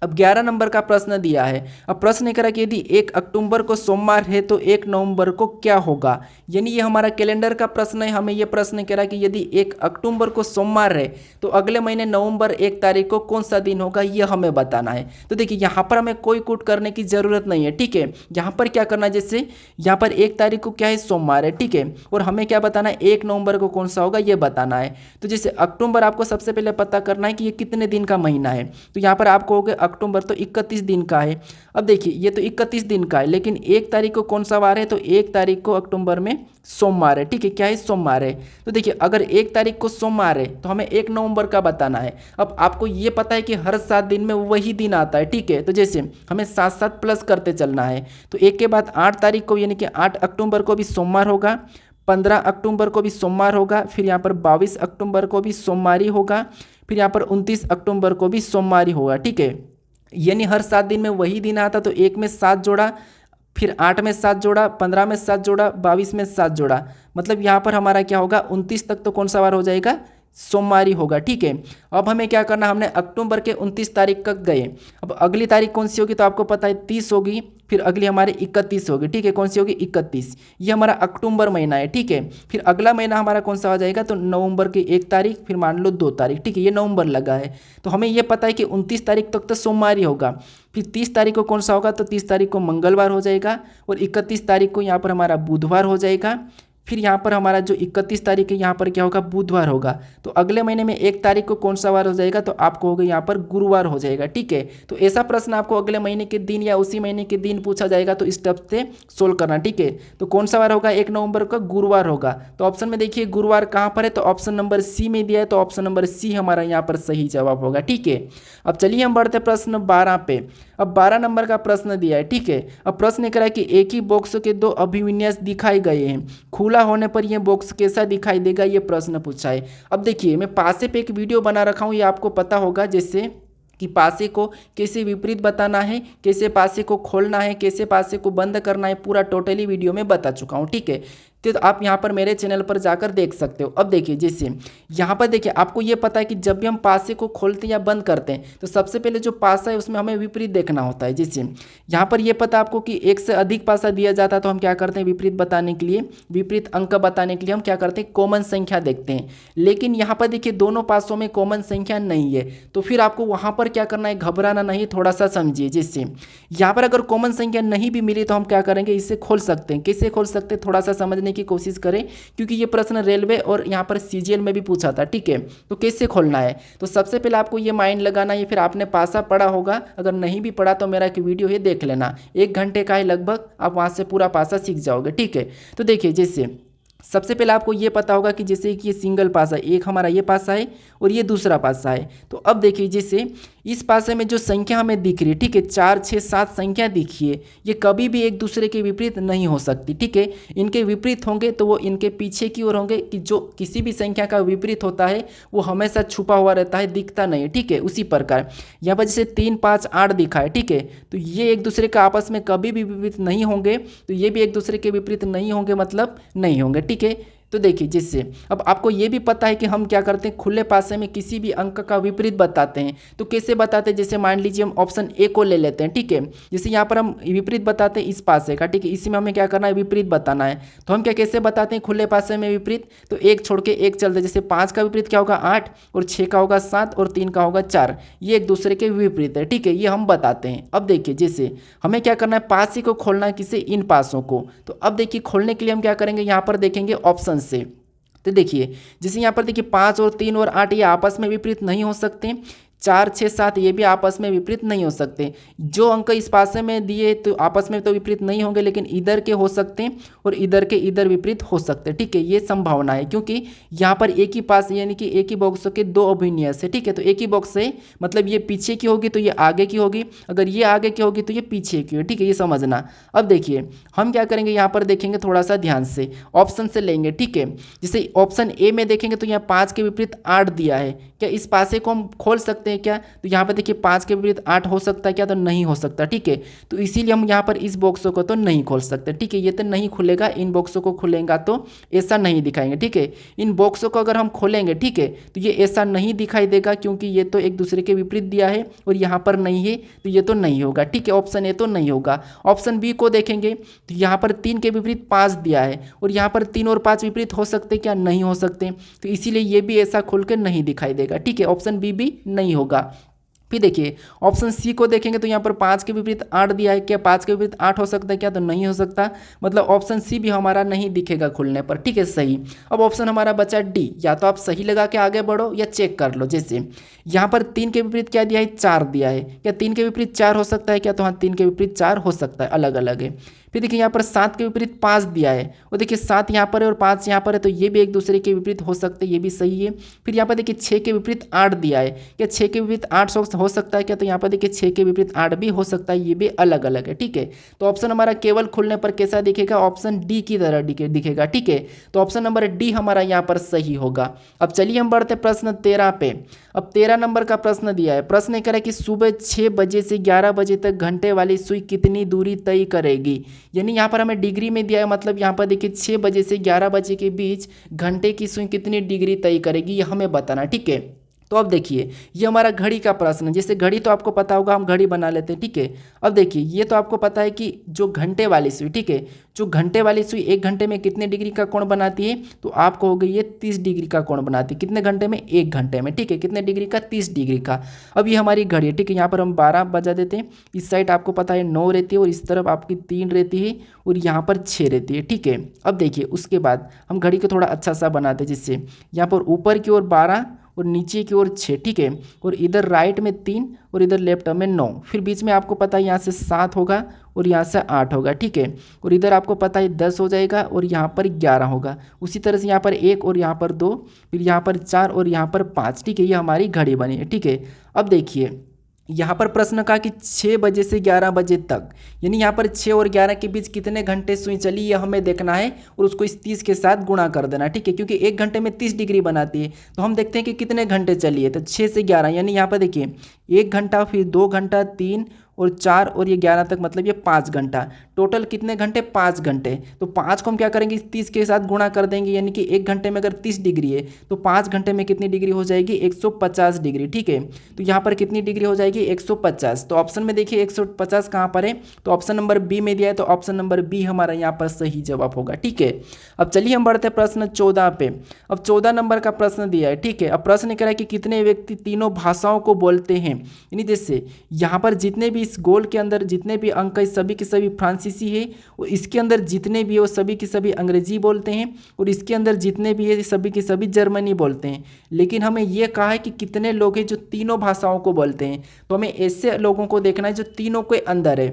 अब 11 नंबर का प्रश्न दिया है। अब प्रश्न करा कि यदि 1 अक्टूबर को सोमवार है तो 1 नवंबर को क्या होगा, यानी ये हमारा कैलेंडर का प्रश्न है। हमें ये प्रश्न करा कि यदि 1 अक्टूबर को सोमवार है तो अगले महीने नवंबर 1 तारीख को कौन सा दिन होगा, ये हमें बताना है। तो देखिए यहाँ पर हमें कोई कूट करने की ज़रूरत नहीं है, ठीक है। यहाँ पर क्या करना है, जैसे यहाँ पर 1 तारीख को क्या है, सोमवार है, ठीक है, और हमें क्या बताना है, 1 नवंबर को कौन सा होगा ये बताना है। तो जैसे अक्टूबर आपको सबसे पहले पता करना है कि ये कितने दिन का महीना है, तो यहाँ पर आप कहोगे अक्टूबर तो 31 दिन का है। अब देखिए ये तो 31 दिन का है, लेकिन 1 तारीख को कौन सा वार है, तो 1 तारीख को अक्टूबर में सोमवार है, ठीक है, क्या है, सोमवार है। तो देखिए अगर 1 तारीख को सोमवार है तो हमें 1 नवंबर का बताना है। अब आपको ये पता है कि हर 7 दिन में वही दिन आता है, ठीक है, तो जैसे हमें 7 प्लस करते चलना है। तो एक के बाद 8 तारीख को यानी कि 8 अक्टूबर को भी सोमवार होगा, 15 अक्टूबर को भी सोमवार होगा, फिर यहाँ पर 22 अक्टूबर को भी सोमवार ही होगा, फिर यहाँ पर 29 अक्टूबर को भी सोमवार ही होगा, ठीक है। यानी हर 7 दिन में वही दिन आता, तो 1 में 7 जोड़ा, फिर 8 में 7 जोड़ा, 15 में 7 जोड़ा, 22 में 7 जोड़ा, मतलब यहाँ पर हमारा क्या होगा, 29 तक तो कौन सा वार हो जाएगा, सोमवार ही होगा, ठीक है। अब हमें क्या करना, हमने अक्टूबर के 29 तारीख तक गए। अब अगली तारीख कौन सी होगी, तो आपको पता है 30 होगी, फिर अगली हमारी 31 होगी, ठीक है, कौन सी होगी, 31, ये हमारा अक्टूबर महीना है, ठीक है। फिर अगला महीना हमारा कौन सा हो जाएगा, तो नवंबर की 1 तारीख, फिर मान लो 2 तारीख, ठीक है, ये नवंबर लगा है। तो हमें ये पता है कि 29 तारीख तक तो सोमवार ही होगा, फिर 30 तारीख को कौन सा होगा, तो 30 तारीख को मंगलवार हो जाएगा, और 31 तारीख को यहाँ पर हमारा बुधवार हो जाएगा, फिर यहाँ पर हमारा जो 31 तारीख है यहाँ पर क्या होगा, बुधवार होगा। तो अगले महीने में 1 तारीख को कौन सा वार हो जाएगा, तो आपको होगा यहाँ पर गुरुवार हो जाएगा, ठीक है। तो ऐसा प्रश्न आपको अगले महीने के दिन या उसी महीने के दिन पूछा जाएगा, तो इस स्टेप से सोल्व करना, ठीक है। तो कौन सा वार होगा, 1 नवंबर का गुरुवार होगा। तो ऑप्शन में देखिए गुरुवार कहाँ पर है, तो ऑप्शन नंबर सी में दिया है, तो ऑप्शन नंबर सी हमारा यहाँ पर सही जवाब होगा, ठीक है। अब चलिए हम बढ़ते प्रश्न 12 पे। अब 12 नंबर का प्रश्न दिया है, ठीक है। अब प्रश्न करा कि एक ही बॉक्स के 2 अभिविन्यास दिखाए गए हैं, खुला होने पर यह बॉक्स कैसा दिखाई देगा, ये प्रश्न पूछा है। अब देखिए मैं पासे पे एक वीडियो बना रखा हूँ, ये आपको पता होगा, जैसे कि पासे को कैसे विपरीत बताना है, कैसे पासे को खोलना है, कैसे पासे को बंद करना है, पूरा टोटली वीडियो में बता चुका हूँ, ठीक है। तो आप यहाँ पर मेरे चैनल पर जाकर देख सकते हो। अब देखिए जैसे यहाँ पर देखिए आपको ये पता है कि जब भी हम पासे को खोलते हैं या बंद करते हैं तो सबसे पहले जो पासा है उसमें हमें विपरीत देखना होता है। जैसे यहाँ पर ये पता आपको कि 1 से अधिक पासा दिया जाता है तो हम क्या करते हैं, विपरीत बताने के लिए, विपरीत अंक बताने के लिए हम क्या करते हैं, कॉमन संख्या देखते हैं। लेकिन यहाँ पर देखिए दोनों पासों में कॉमन संख्या नहीं है, तो फिर आपको वहाँ पर क्या करना है, घबराना नहीं, थोड़ा सा समझिए। जैसे यहाँ पर अगर कॉमन संख्या नहीं भी मिली तो हम क्या करेंगे, इसे खोल सकते हैं। कैसे खोल सकते हैं, थोड़ा सा समझने की कोशिश करें, क्योंकि ये प्रश्न रेलवे और यहाँ पर सीजीएल में भी पूछा था, ठीक है। तो कैसे खोलना है, तो सबसे पहले आपको ये माइंड लगाना है, फिर आपने पासा पढ़ा होगा, अगर नहीं भी पढ़ा तो मेरा एक वीडियो है देख लेना, 1 घंटे का है लगभग, आप वहाँ से पूरा पासा सीख जाओगे, ठीक है। तो देखिए जैसे सबसे पहले आपको ये पता होगा कि जैसे कि ये सिंगल पासा है, एक हमारा ये पासा है और ये दूसरा पासा है। तो अब देखिए जैसे इस पासे में जो संख्या हमें दिख रही है, ठीक है, 4 6 7 संख्या दिखी है, ये कभी भी एक दूसरे के विपरीत नहीं हो सकती, ठीक है। इनके विपरीत होंगे तो वो इनके पीछे की ओर होंगे, कि जो किसी भी संख्या का विपरीत होता है वो हमेशा छुपा हुआ रहता है, दिखता नहीं है, ठीक है। उसी प्रकार यहाँ पर जैसे 3 5 8 दिखा है, ठीक है, तो ये एक दूसरे का आपस में कभी भी विपरीत नहीं होंगे, तो ये भी एक दूसरे के विपरीत नहीं होंगे, मतलब नहीं होंगे, ठीक है। तो देखिए जिससे अब आपको ये भी पता है कि हम क्या करते हैं, खुले पासे में किसी भी अंक का विपरीत बताते हैं। तो कैसे बताते हैं, जैसे मान लीजिए हम ऑप्शन ए को ले लेते हैं, ठीक है। जैसे यहाँ पर हम विपरीत बताते हैं इस पासे का, ठीक है, इसी में हमें क्या करना है, विपरीत बताना है। तो हम क्या कैसे बताते हैं खुले पासे में विपरीत, तो एक छोड़ के एक चलते, जैसे 5 का विपरीत क्या होगा 8, और 6 का होगा 7, और 3 का होगा 4, ये एक दूसरे के विपरीत है, ठीक है, ये हम बताते हैं। अब देखिए जैसे हमें क्या करना है, पास ही को खोलना है, किसे, इन पासों को। तो अब देखिए खोलने के लिए हम क्या करेंगे, यहाँ पर देखेंगे ऑप्शन से। तो देखिए जैसे यहाँ पर देखिए 5 और 3 और 8 ये आपस में विपरीत नहीं हो सकते, 4 6 7 ये भी आपस में विपरीत नहीं हो सकते। जो अंक इस पासे में दिए तो आपस में तो विपरीत नहीं होंगे, लेकिन इधर के हो सकते हैं और इधर के इधर विपरीत हो सकते हैं, ठीक है, ये संभावना है। क्योंकि यहाँ पर एक ही पास यानी कि एक ही बॉक्स के दो अभिन्यास है, ठीक है। तो एक ही बॉक्स है, मतलब ये पीछे की होगी तो ये आगे की होगी, अगर ये आगे की होगी तो ये पीछे की होगी, ठीक है, ये समझना। अब देखिए हम क्या करेंगे, यहाँ पर देखेंगे थोड़ा सा ध्यान से, ऑप्शन से लेंगे, ठीक है। जैसे ऑप्शन ए में देखेंगे तो यहाँ 5 के विपरीत 8 दिया है, क्या इस पासे को हम खोल सकते हैं क्या, तो यहाँ पर देखिए 5 के विपरीत 8 हो सकता है क्या, तो नहीं हो सकता, ठीक है। तो इसीलिए हम यहाँ पर इस बॉक्सों को तो नहीं खोल सकते, ठीक है, ये तो नहीं खुलेगा। इन बॉक्सों को खुलेगा तो ऐसा नहीं दिखाएंगे, ठीक है। इन बॉक्सों को अगर हम खोलेंगे, ठीक है, तो ये ऐसा नहीं दिखाई देगा, क्योंकि ये तो एक दूसरे के विपरीत दिया है और यहाँ पर नहीं है, तो ये तो नहीं होगा, ठीक है, ऑप्शन ए तो नहीं होगा। ऑप्शन बी को देखेंगे तो यहाँ पर 3 के विपरीत 5 दिया है, और यहाँ पर 3 और 5 विपरीत हो सकते क्या, नहीं हो सकते, तो इसीलिए ये भी ऐसा खुल के नहीं दिखाई देगा, ठीक है, ऑप्शन बी भी नहीं होगा। फिर देखिए ऑप्शन सी को देखेंगे तो यहाँ पर 5 के विपरीत 8 दिया है, क्या 5 के विपरीत 8 हो सकता है क्या, तो नहीं हो सकता, मतलब ऑप्शन सी भी हमारा नहीं दिखेगा खुलने पर, ठीक है, सही। अब ऑप्शन हमारा बचा डी, या तो आप सही लगा के आगे बढ़ो या चेक कर लो। जैसे यहाँ पर 3 के विपरीत क्या दिया है, 4 दिया है, क्या 3 के विपरीत 4 हो सकता है क्या, तो हाँ 3 के विपरीत 4 हो सकता है, अलग अलग है। फिर देखिए यहाँ पर 7 के विपरीत 5 दिया है, और देखिए 7 यहाँ पर है और 5 यहाँ पर है, तो ये भी एक दूसरे के विपरीत हो सकते हैं, ये भी सही है। फिर यहाँ पर देखिए 6 के विपरीत 8 दिया है, क्या 6 के विपरीत 8 हो सकता है क्या, तो यहाँ पर देखिए 6 के विपरीत 8 भी हो सकता है, ये भी अलग अलग है, ठीक है। तो ऑप्शन हमारा केवल खुलने पर कैसा दिखेगा, ऑप्शन डी की तरह दिखेगा, ठीक है। तो ऑप्शन नंबर डी हमारा यहाँ पर सही होगा। अब चलिए हम बढ़ते प्रश्न 13 पे। अब 13 नंबर का प्रश्न दिया है, प्रश्न ये कह रहा है कि सुबह 6 बजे से 11 बजे तक घंटे वाली सुई कितनी दूरी तय करेगी। यानी यहाँ पर हमें डिग्री में दिया है, मतलब यहाँ पर देखिए 6 बजे से 11 बजे के बीच घंटे की सुई कितनी डिग्री तय करेगी, ये हमें बताना, ठीक है। तो अब देखिए ये हमारा घड़ी का प्रश्न है। जैसे घड़ी तो आपको पता होगा, हम घड़ी बना लेते हैं, ठीक है। अब देखिए ये तो आपको पता है कि जो घंटे वाली सुई, ठीक है, जो घंटे वाली सुई 1 घंटे में कितने डिग्री का कोण बनाती है, तो आप कहोगे ये 30 डिग्री का कोण बनाती है। कितने घंटे में, 1 घंटे में, ठीक है, कितने डिग्री का, 30 डिग्री का। अब ये हमारी घड़ी है, ठीक है, यहाँ पर हम 12 बजा देते हैं, इस साइड आपको पता है 9 रहती है, और इस तरफ आपकी 3 रहती है, और यहाँ पर 6 रहती है, ठीक है। अब देखिए उसके बाद हम घड़ी को थोड़ा अच्छा सा बनाते हैं, जिससे यहाँ पर ऊपर की ओर 12 और नीचे की ओर 6, ठीक है, और इधर राइट में 3 और इधर लेफ्ट में 9, फिर बीच में आपको पता है यहाँ से 7 होगा और यहाँ से 8 होगा, ठीक है, और इधर आपको पता है 10 हो जाएगा और यहाँ पर 11 होगा। उसी तरह से यहाँ पर 1 और यहाँ पर 2, फिर यहाँ पर 4 और यहाँ पर 5, ठीक है, ये हमारी घड़ी बनी है, ठीक है। अब देखिए यहाँ पर प्रश्न कहा कि 6 बजे से 11 बजे तक, यानी यहाँ पर 6 और 11 के बीच कितने घंटे सुई चली, ये हमें देखना है, और उसको इस 30 के साथ गुणा कर देना, ठीक है, क्योंकि 1 घंटे में 30 डिग्री बनाती है। तो हम देखते हैं कि कितने घंटे चली है, तो 6 से 11, यानी यहाँ पर देखिए 1 घंटा, फिर 2 घंटा, 3 और 4 और ये 11 तक, मतलब ये 5 घंटा, टोटल कितने घंटे, 5 घंटे। तो 5 को हम क्या करेंगे, इस 30 के साथ गुणा कर देंगे, यानी कि 1 घंटे में अगर 30 डिग्री है तो 5 घंटे में कितनी डिग्री हो जाएगी, 150 डिग्री, ठीक है। तो यहाँ पर कितनी डिग्री हो जाएगी, 150। तो ऑप्शन में देखिए 150 कहाँ पर है, तो ऑप्शन नंबर बी में दिया है, तो ऑप्शन नंबर बी हमारा यहाँ पर सही जवाब होगा, ठीक है। अब चलिए हम बढ़ते प्रश्न 14 पे। अब 14 नंबर का प्रश्न दिया है, ठीक है। अब प्रश्न कह रहा है कि कितने व्यक्ति तीनों भाषाओं को बोलते हैं, यानी जैसे यहाँ पर जितने भी इस गोल के अंदर जितने भी अंक है सभी के सभी फ्रांसीसी है, और इसके अंदर जितने भी है वो सभी के सभी अंग्रेजी बोलते हैं, और इसके अंदर जितने भी है सभी के सभी जर्मनी बोलते हैं। लेकिन हमें यह कहा है कि कितने लोग हैं जो तीनों भाषाओं को बोलते हैं, तो हमें ऐसे लोगों को देखना है जो तीनों के अंदर है।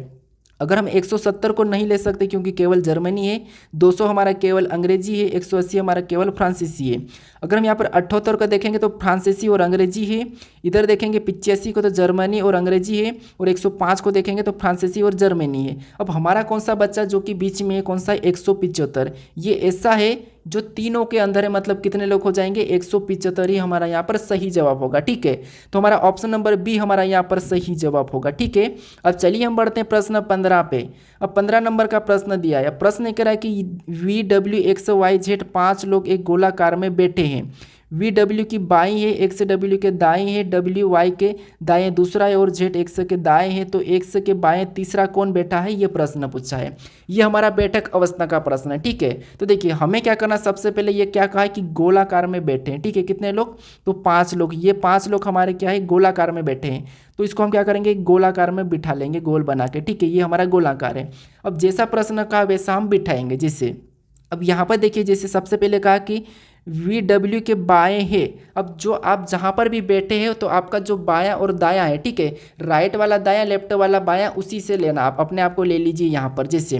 अगर हम 170 को नहीं ले सकते क्योंकि केवल जर्मनी है, 200 हमारा केवल अंग्रेजी है, 180 हमारा केवल फ्रांसीसी है। अगर हम यहाँ पर 78 का देखेंगे तो फ्रांसीसी और अंग्रेजी है। इधर देखेंगे 85 को तो जर्मनी और अंग्रेजी है, और 105 को देखेंगे तो फ्रांसीसी और जर्मनी है। अब हमारा कौन सा बच्चा जो कि बीच में है, कौन सा 175, ये ऐसा है जो तीनों के अंदर है, मतलब कितने लोग हो जाएंगे 175 ही हमारा यहाँ पर सही जवाब होगा। ठीक है, तो हमारा ऑप्शन नंबर बी हमारा यहाँ पर सही जवाब होगा। ठीक है, अब चलिए हम बढ़ते हैं प्रश्न 15 पे। अब 15 नंबर का प्रश्न दिया है। प्रश्न कह रहा है कि VWXYZ 5 लोग एक गोलाकार में बैठे हैं। VW की बाई है, X W के दाएं है, WY के दाएं दूसरा है, और Z X के दाएं है, तो X के बाएं तीसरा कौन बैठा है, ये प्रश्न पूछा है। ये हमारा बैठक अवस्था का प्रश्न है। ठीक है, तो देखिए हमें क्या करना, सबसे पहले ये क्या कहा है कि गोलाकार में बैठे हैं। ठीक है, कितने लोग, तो 5 लोग। ये 5 लोग हमारे क्या है, गोलाकार में बैठे हैं। तो इसको हम क्या करेंगे, गोलाकार में बिठा लेंगे, गोल बना के। ठीक है, ये हमारा गोलाकार है। अब जैसा प्रश्न कहा वैसा हम बिठाएंगे। जैसे अब यहाँ पर देखिए, जैसे सबसे पहले कहा कि VW के बाएं है। अब जो आप जहाँ पर भी बैठे हैं तो आपका जो बायां और दायां है, ठीक है, राइट वाला दायां, लेफ्ट वाला बायां, उसी से लेना। आप अपने आप को ले लीजिए यहाँ पर। जैसे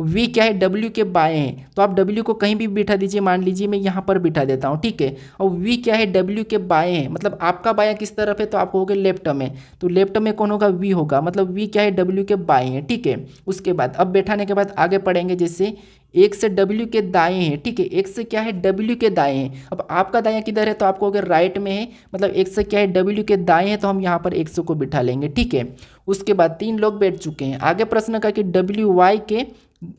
V क्या है, W के बाएं है, तो आप W को कहीं भी बिठा दीजिए। मान लीजिए मैं यहाँ पर बिठा देता हूँ। ठीक है, और V क्या है, W के बाएं है, मतलब आपका बायां किस तरफ है, तो आप कहोगे लेफ्ट में, तो लेफ्ट में कौन होगा, V होगा, मतलब V क्या है, W के बाएं है। ठीक है, उसके बाद अब बैठाने के बाद आगे पढ़ेंगे। जैसे X W के दाएं हैं। ठीक है, X क्या है, W के दाएं हैं। अब आपका दायां किधर है, तो आपको अगर राइट में है, मतलब X क्या है, W के दाएं है, तो हम यहाँ पर X को बिठा लेंगे। ठीक है, उसके बाद 3 लोग बैठ चुके हैं। आगे प्रश्न का कि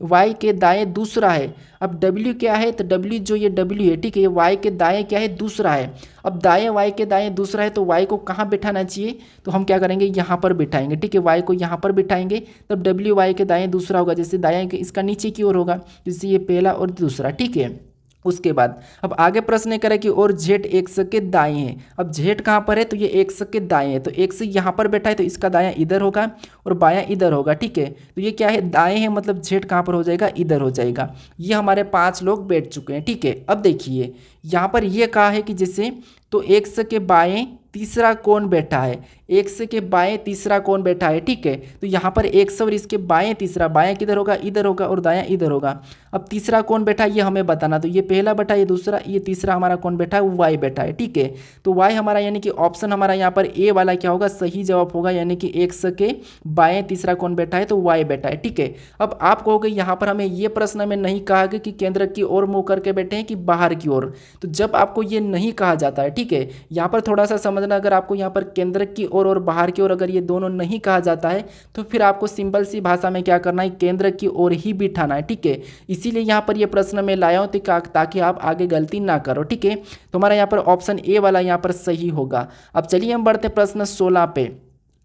Y के दाएं दूसरा है। अब W क्या है, तो W जो ये W है, ठीक है, ये Y के दाएं क्या है, दूसरा है। अब दाएं Y के दाएं दूसरा है, तो Y को कहाँ बिठाना चाहिए, तो हम क्या करेंगे, यहाँ पर बिठाएंगे। ठीक है, Y को यहाँ पर बिठाएंगे, तब W Y के दाएं दूसरा होगा। जैसे दाएं इसका नीचे की ओर होगा, जैसे ये पहला और दूसरा। ठीक है, उसके बाद अब आगे प्रश्न करें कि और Z X के दाएं है। अब Z कहाँ पर है, तो ये X के दाएं है, तो X यहाँ पर बैठा है, तो इसका दायां इधर होगा और बायां इधर होगा। ठीक है, तो ये क्या है, दाएं है, मतलब Z कहाँ पर हो जाएगा, इधर हो जाएगा। ये हमारे 5 लोग बैठ चुके हैं। ठीक है, अब देखिए यहाँ पर ये कहा है कि जैसे तो X के बाएं तीसरा कौन बैठा है, X के बाएं तीसरा कौन बैठा है। ठीक है, तो यहाँ पर X और इसके बाएं तीसरा, बाएं किधर होगा, इधर होगा, और दायां इधर होगा। अब तीसरा कौन बैठा है, ये हमें बताना। तो ये पहला बैठा, ये दूसरा, ये तीसरा हमारा कौन बैठा है, Y बैठा है। ठीक है, तो Y हमारा यानी कि ऑप्शन हमारा यहाँ पर ए वाला क्या होगा, सही जवाब होगा, यानी कि X के बाएं तीसरा कौन बैठा है, तो Y बैठा है। ठीक है, अब आप कहोगे यहाँ पर हमें ये प्रश्न में नहीं कहा गया कि केंद्र की ओर मुँह करके बैठे हैं कि बाहर की ओर। तो जब आपको ये नहीं कहा जाता है, ठीक है, यहाँ पर थोड़ा सा समझना, अगर आपको यहाँ पर केंद्र की ओर और बाहर की ओर अगर ये दोनों नहीं कहा जाता है, तो फिर आपको सिंपल सी भाषा में क्या करना है, केंद्र की ओर ही बिठाना है। ठीक है, इसीलिए यहाँ पर ये प्रश्न मैं लाया हूँ ताकि आप आगे गलती ना करो। ठीक है, तो हमारा यहाँ पर ऑप्शन ए वाला यहाँ पर सही होगा। अब चलिए हम बढ़ते प्रश्न 16 पे।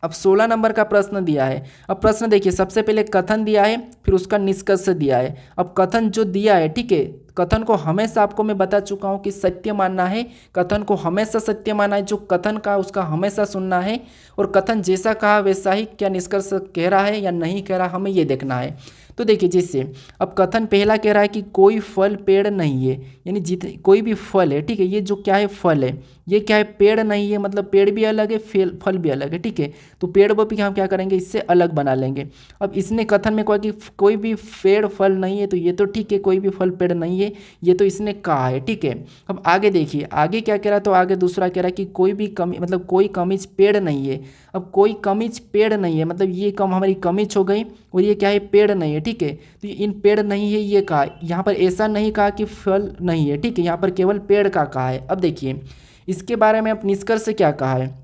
अब 16 नंबर का प्रश्न दिया है। अब प्रश्न देखिए, सबसे पहले कथन दिया है, फिर उसका निष्कर्ष दिया है। अब कथन जो दिया है, ठीक है, कथन को हमेशा आपको मैं बता चुका हूँ कि सत्य मानना है, कथन को हमेशा सत्य मानना है, जो कथन का उसका हमेशा सुनना है, और कथन जैसा कहा वैसा ही क्या निष्कर्ष कह रहा है या नहीं कह रहा, हमें ये देखना है। तो देखिए जैसे अब कथन पहला कह रहा है कि कोई फल पेड़ नहीं है, यानी जितने कोई भी फल है, ठीक है, ये जो क्या है, फल है, ये क्या है, पेड़ नहीं है, मतलब पेड़ भी अलग है, फल भी अलग है। ठीक है, तो पेड़ को भी हम क्या करेंगे, इससे अलग बना लेंगे। अब इसने कथन में कहा कि कोई भी पेड़ फल नहीं है, तो ये तो ठीक है, कोई भी फल पेड़ नहीं है, ये तो इसने कहा है। ठीक है, अब आगे देखिए, आगे क्या कह रहा है, तो आगे दूसरा कह रहा है कि कोई भी कमी, मतलब कोई कमीज पेड़ नहीं है। अब कोई कमीज पेड़ नहीं है, मतलब ये कम हमारी कमीज हो गई, और ये क्या है, पेड़ नहीं है। ठीक है, तो इन पेड़ नहीं है ये कहा, यहाँ पर ऐसा नहीं कहा कि फल नहीं है। ठीक है, यहाँ पर केवल पेड़ का कहा है। अब देखिए इसके बारे में अब निष्कर्ष क्या कहा है,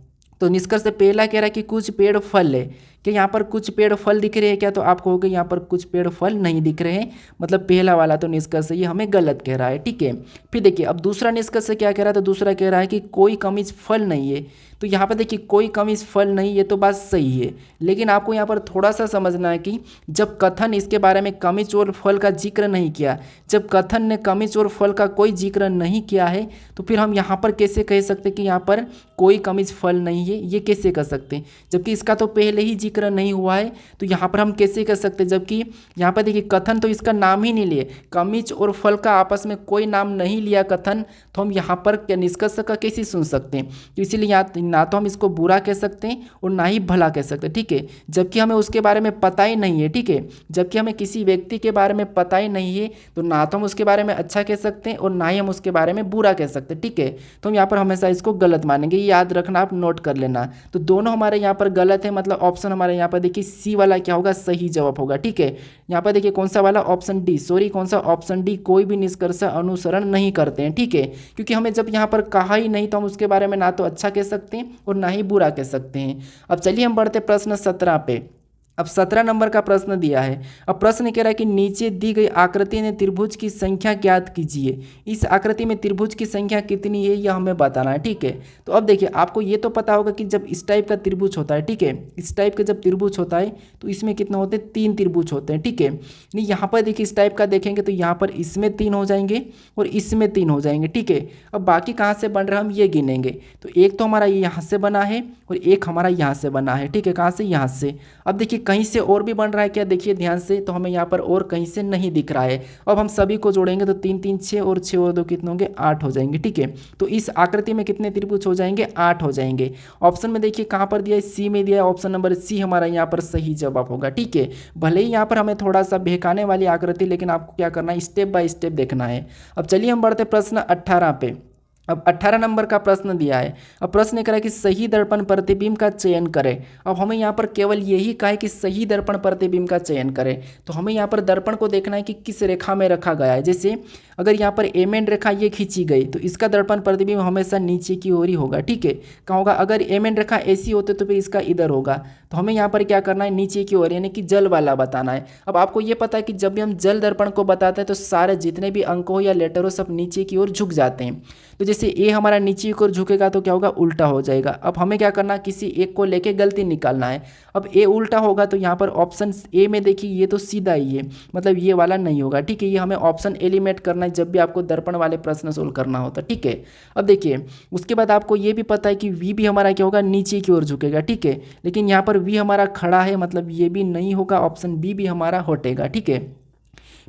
तो निष्कर्ष पहला कह रहा है कि कुछ पेड़ फल है, कि यहाँ पर कुछ पेड़ फल दिख रहे हैं क्या, तो आप कहोगे यहाँ पर कुछ पेड़ फल नहीं दिख रहे हैं, मतलब पहला वाला तो निष्कर्ष ये हमें गलत कह रहा है। ठीक है, फिर देखिए अब दूसरा निष्कर्ष क्या कह रहा है, तो दूसरा कह रहा है कि कोई कमीज फल नहीं है। तो यहाँ पर देखिए कोई कमीज फल नहीं, ये तो बात सही है, लेकिन आपको यहाँ पर थोड़ा सा समझना है कि जब कथन इसके बारे में कमीज और फल का जिक्र नहीं किया, जब कथन ने कमीज और फल का कोई जिक्र नहीं किया है, तो फिर हम यहाँ पर कैसे कह सकते कि यहाँ पर कोई कमीज फल नहीं है, ये कैसे कर सकते हैं, जबकि इसका तो पहले ही जिक्र नहीं हुआ है तो यहाँ पर हम कैसे कर सकते हैं, जबकि यहाँ पर देखिए कथन तो इसका नाम ही नहीं लिए, कमिज और फल का आपस में कोई नाम नहीं लिया कथन, तो हम यहाँ पर क्या निष्कर्ष का कैसे सुन सकते हैं। तो इसीलिए ना तो हम इसको बुरा कह सकते हैं और ना ही भला कह सकते हैं, ठीक है, जबकि हमें उसके बारे में पता ही नहीं है, ठीक है, जबकि हमें किसी व्यक्ति के बारे में पता ही नहीं है तो ना तो हम उसके बारे में अच्छा कह सकते हैं और ना ही हम उसके बारे में बुरा कह सकते हैं, ठीक है। तो हम यहाँ पर हमेशा इसको गलत मानेंगे, ये याद रखना, आप नोट कर लेना। तो दोनों हमारे यहाँ पर गलत है, मतलब ऑप्शन हमारे यहाँ पर देखिए सी वाला क्या होगा, सही जवाब होगा, ठीक है। यहाँ पर देखिए कौन सा वाला, ऑप्शन डी, सॉरी कौन सा, ऑप्शन डी, कोई भी निष्कर्ष अनुसरण नहीं करते हैं, ठीक है, क्योंकि हमें जब यहाँ पर कहा ही नहीं तो हम उसके बारे में ना तो अच्छा कह सकते हैं और ना ही बुरा कह सकते हैं। अब चलिए हम बढ़ते प्रश्न 17 पे। अब 17 नंबर का प्रश्न दिया है। अब प्रश्न कह रहा है कि नीचे दी गई आकृति में त्रिभुज की संख्या ज्ञात कीजिए। इस आकृति में त्रिभुज की संख्या कितनी है यह हमें बताना है, ठीक है। तो अब देखिए आपको ये तो पता होगा कि जब इस टाइप का त्रिभुज होता है, ठीक है, इस टाइप का जब त्रिभुज होता है तो इसमें कितने होते हैं, 3 त्रिभुज होते हैं, ठीक है। नहीं यहाँ पर देखिए इस टाइप का देखेंगे तो यहाँ पर इसमें 3 हो जाएंगे और इसमें 3 हो जाएंगे, ठीक है। अब बाकी कहाँ से बन रहा है हम ये गिनेंगे। तो एक तो हमारा ये यहाँ से बना है और एक हमारा यहाँ से बना है, ठीक है, कहाँ से, यहाँ से। अब देखिए कहीं से और भी बन रहा है क्या, देखिए ध्यान से, तो हमें यहाँ पर और कहीं से नहीं दिख रहा है। अब हम सभी को जोड़ेंगे तो 3 3 6 और 6 और 2 कितने होंगे, 8 हो जाएंगे, ठीक है। तो इस आकृति में कितने त्रिभुज हो जाएंगे, 8 हो जाएंगे। ऑप्शन में देखिए कहाँ पर दिया है, सी में दिया है, ऑप्शन नंबर सी हमारा यहाँ पर सही जवाब होगा, ठीक है। भले ही यहाँ पर हमें थोड़ा सा बहकाने वाली आकृति, लेकिन आपको क्या करना है, स्टेप बाय स्टेप देखना है। अब चलिए हम बढ़ते प्रश्न 18 पे। अब 18 नंबर का प्रश्न दिया है। अब प्रश्न करा कि सही दर्पण प्रतिबिंब का चयन करें। अब हमें यहाँ पर केवल यही कहा है कि सही दर्पण प्रतिबिंब का चयन करें, तो हमें यहाँ पर दर्पण को देखना है कि किस रेखा में रखा गया है। जैसे अगर यहाँ पर एम रेखा ये खींची गई तो इसका दर्पण प्रतिबिंब हमेशा नीचे की ओर ही होगा, ठीक है। कहाँ होगा, अगर एम रेखा ऐसी होती तो फिर इसका इधर होगा। तो हमें यहाँ पर क्या करना है, नीचे की ओर, यानी कि जल वाला बताना है। अब आपको ये पता है कि जब भी हम जल दर्पण को बताते हैं तो सारे जितने भी अंक हो या लेटर हो सब नीचे की ओर झुक जाते हैं। तो जैसे ए हमारा नीचे की ओर झुकेगा तो क्या होगा, उल्टा हो जाएगा। अब हमें क्या करना, किसी एक को लेके गलती निकालना है। अब ए उल्टा होगा तो यहाँ पर ऑप्शन ए में देखिए ये तो सीधा ही है, मतलब ये वाला नहीं होगा, ठीक है। ये हमें ऑप्शन एलिमिनेट करना है जब भी आपको दर्पण वाले प्रश्न सोल्व करना होता है, ठीक है। अब देखिए उसके बाद आपको ये भी पता है कि वी भी हमारा क्या होगा, नीचे की ओर झुकेगा, ठीक है। लेकिन यहाँ पर वी हमारा खड़ा है, मतलब ये भी नहीं होगा, ऑप्शन बी भी हमारा हटेगा, ठीक है।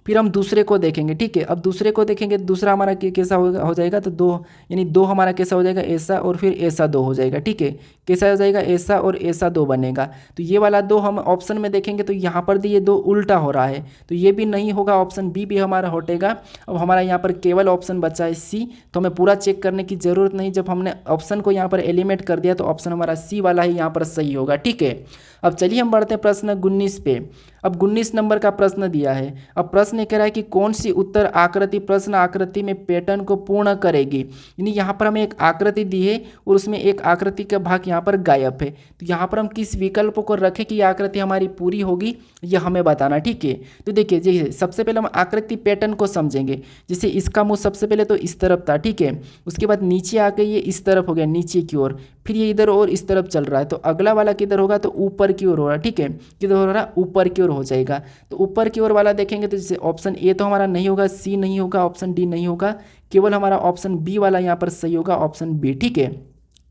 फिर हम दूसरे को देखेंगे, ठीक है। अब दूसरे को देखेंगे, दूसरा हमारा कैसा हो जाएगा, तो 2, यानी 2 हमारा कैसा हो जाएगा, ऐसा और फिर ऐसा 2 हो जाएगा, ठीक है। कैसा हो जाएगा, ऐसा और ऐसा 2 बनेगा। तो ये वाला 2 हम ऑप्शन में देखेंगे तो यहाँ पर ये 2 उल्टा हो रहा है, तो ये भी नहीं होगा, ऑप्शन बी भी हमारा हटेगा। अब हमारा यहाँ पर केवल ऑप्शन बचा है सी, तो हमें पूरा चेक करने की ज़रूरत नहीं। जब हमने ऑप्शन को यहाँ पर एलिमिनेट कर दिया तो ऑप्शन हमारा सी वाला ही यहाँ पर सही होगा, ठीक है। अब चलिए हम बढ़ते हैं प्रश्न 19 पे। अब 19 नंबर का प्रश्न दिया है। अब प्रश्न कह रहा है कि कौन सी उत्तर आकृति प्रश्न आकृति में पैटर्न को पूर्ण करेगी। यानी यहाँ पर हमें एक आकृति दी है और उसमें एक आकृति का भाग यहाँ पर गायब है, तो यहाँ पर हम किस विकल्प को रखें कि आकृति हमारी पूरी होगी, यह हमें बताना, ठीक है। तो देखिए जैसे सबसे पहले हम आकृति पैटर्न को समझेंगे। जैसे इसका मुँह सबसे पहले तो इस तरफ था, ठीक है, उसके बाद नीचे आके ये इस तरफ हो गया, नीचे की ओर, फिर ये इधर और इस तरफ चल रहा है, तो अगला वाला किधर होगा, तो ऊपर की ओर हो रहा है, ठीक है। किधर हो रहा है, ऊपर की ओर हो जाएगा। तो ऊपर की ओर वाला देखेंगे तो जैसे ऑप्शन ए तो हमारा नहीं होगा, सी नहीं होगा, ऑप्शन डी नहीं होगा, केवल हमारा ऑप्शन बी वाला यहाँ पर सही होगा, ऑप्शन बी, ठीक है।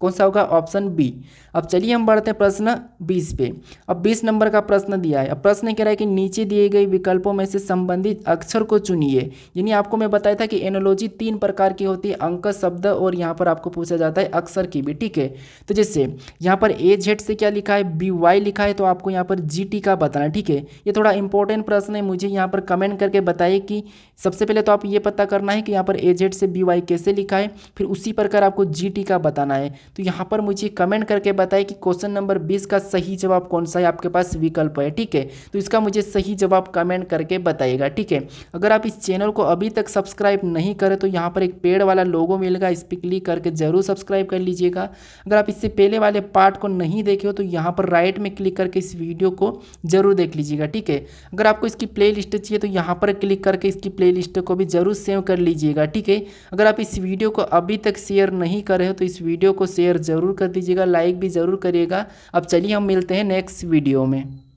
कौन सा होगा, ऑप्शन बी। अब चलिए हम बढ़ते हैं प्रश्न 20 पे। अब 20 नंबर का प्रश्न दिया है। अब प्रश्न कह रहा है कि नीचे दिए गए विकल्पों में से संबंधित अक्षर को चुनिए। यानी आपको मैं बताया था कि एनोलॉजी 3 प्रकार की होती है, अंक, शब्द और यहाँ पर आपको पूछा जाता है अक्षर की भी, ठीक है। तो जैसे यहाँ पर ए जेड से क्या लिखा है, बी वाई लिखा है, तो आपको यहाँ पर जी टी का बताना है, ठीक है। ये थोड़ा इंपॉर्टेंट प्रश्न है, मुझे यहाँ पर कमेंट करके बताइए कि सबसे पहले तो आप ये पता करना है कि यहाँ पर ए जेड से बी वाई कैसे लिखा है, फिर उसी प्रकार आपको जी टी का बताना है। तो यहाँ पर मुझे कमेंट करके बताएं कि क्वेश्चन नंबर 20 का सही जवाब कौन सा है, आपके पास विकल्प है, ठीक है। तो इसका मुझे सही जवाब कमेंट करके बताइएगा, ठीक है। अगर आप इस चैनल को अभी तक सब्सक्राइब नहीं करें तो यहाँ पर एक पेड़ वाला लोगो मिलेगा, इस पर क्लिक करके जरूर सब्सक्राइब कर लीजिएगा। अगर आप इससे पहले वाले पार्ट को नहीं देखे हो तो यहाँ पर राइट में क्लिक करके इस वीडियो को जरूर देख लीजिएगा, ठीक है। अगर आपको इसकी प्ले लिस्ट चाहिए तो यहाँ पर क्लिक करके इसकी प्ले लिस्ट को भी जरूर सेव कर लीजिएगा, ठीक है। अगर आप इस वीडियो को अभी तक शेयर नहीं करे हो तो इस वीडियो को शेयर जरूर कर दीजिएगा, लाइक भी ज़रूर करिएगा। अब चलिए हम मिलते हैं नेक्स्ट वीडियो में।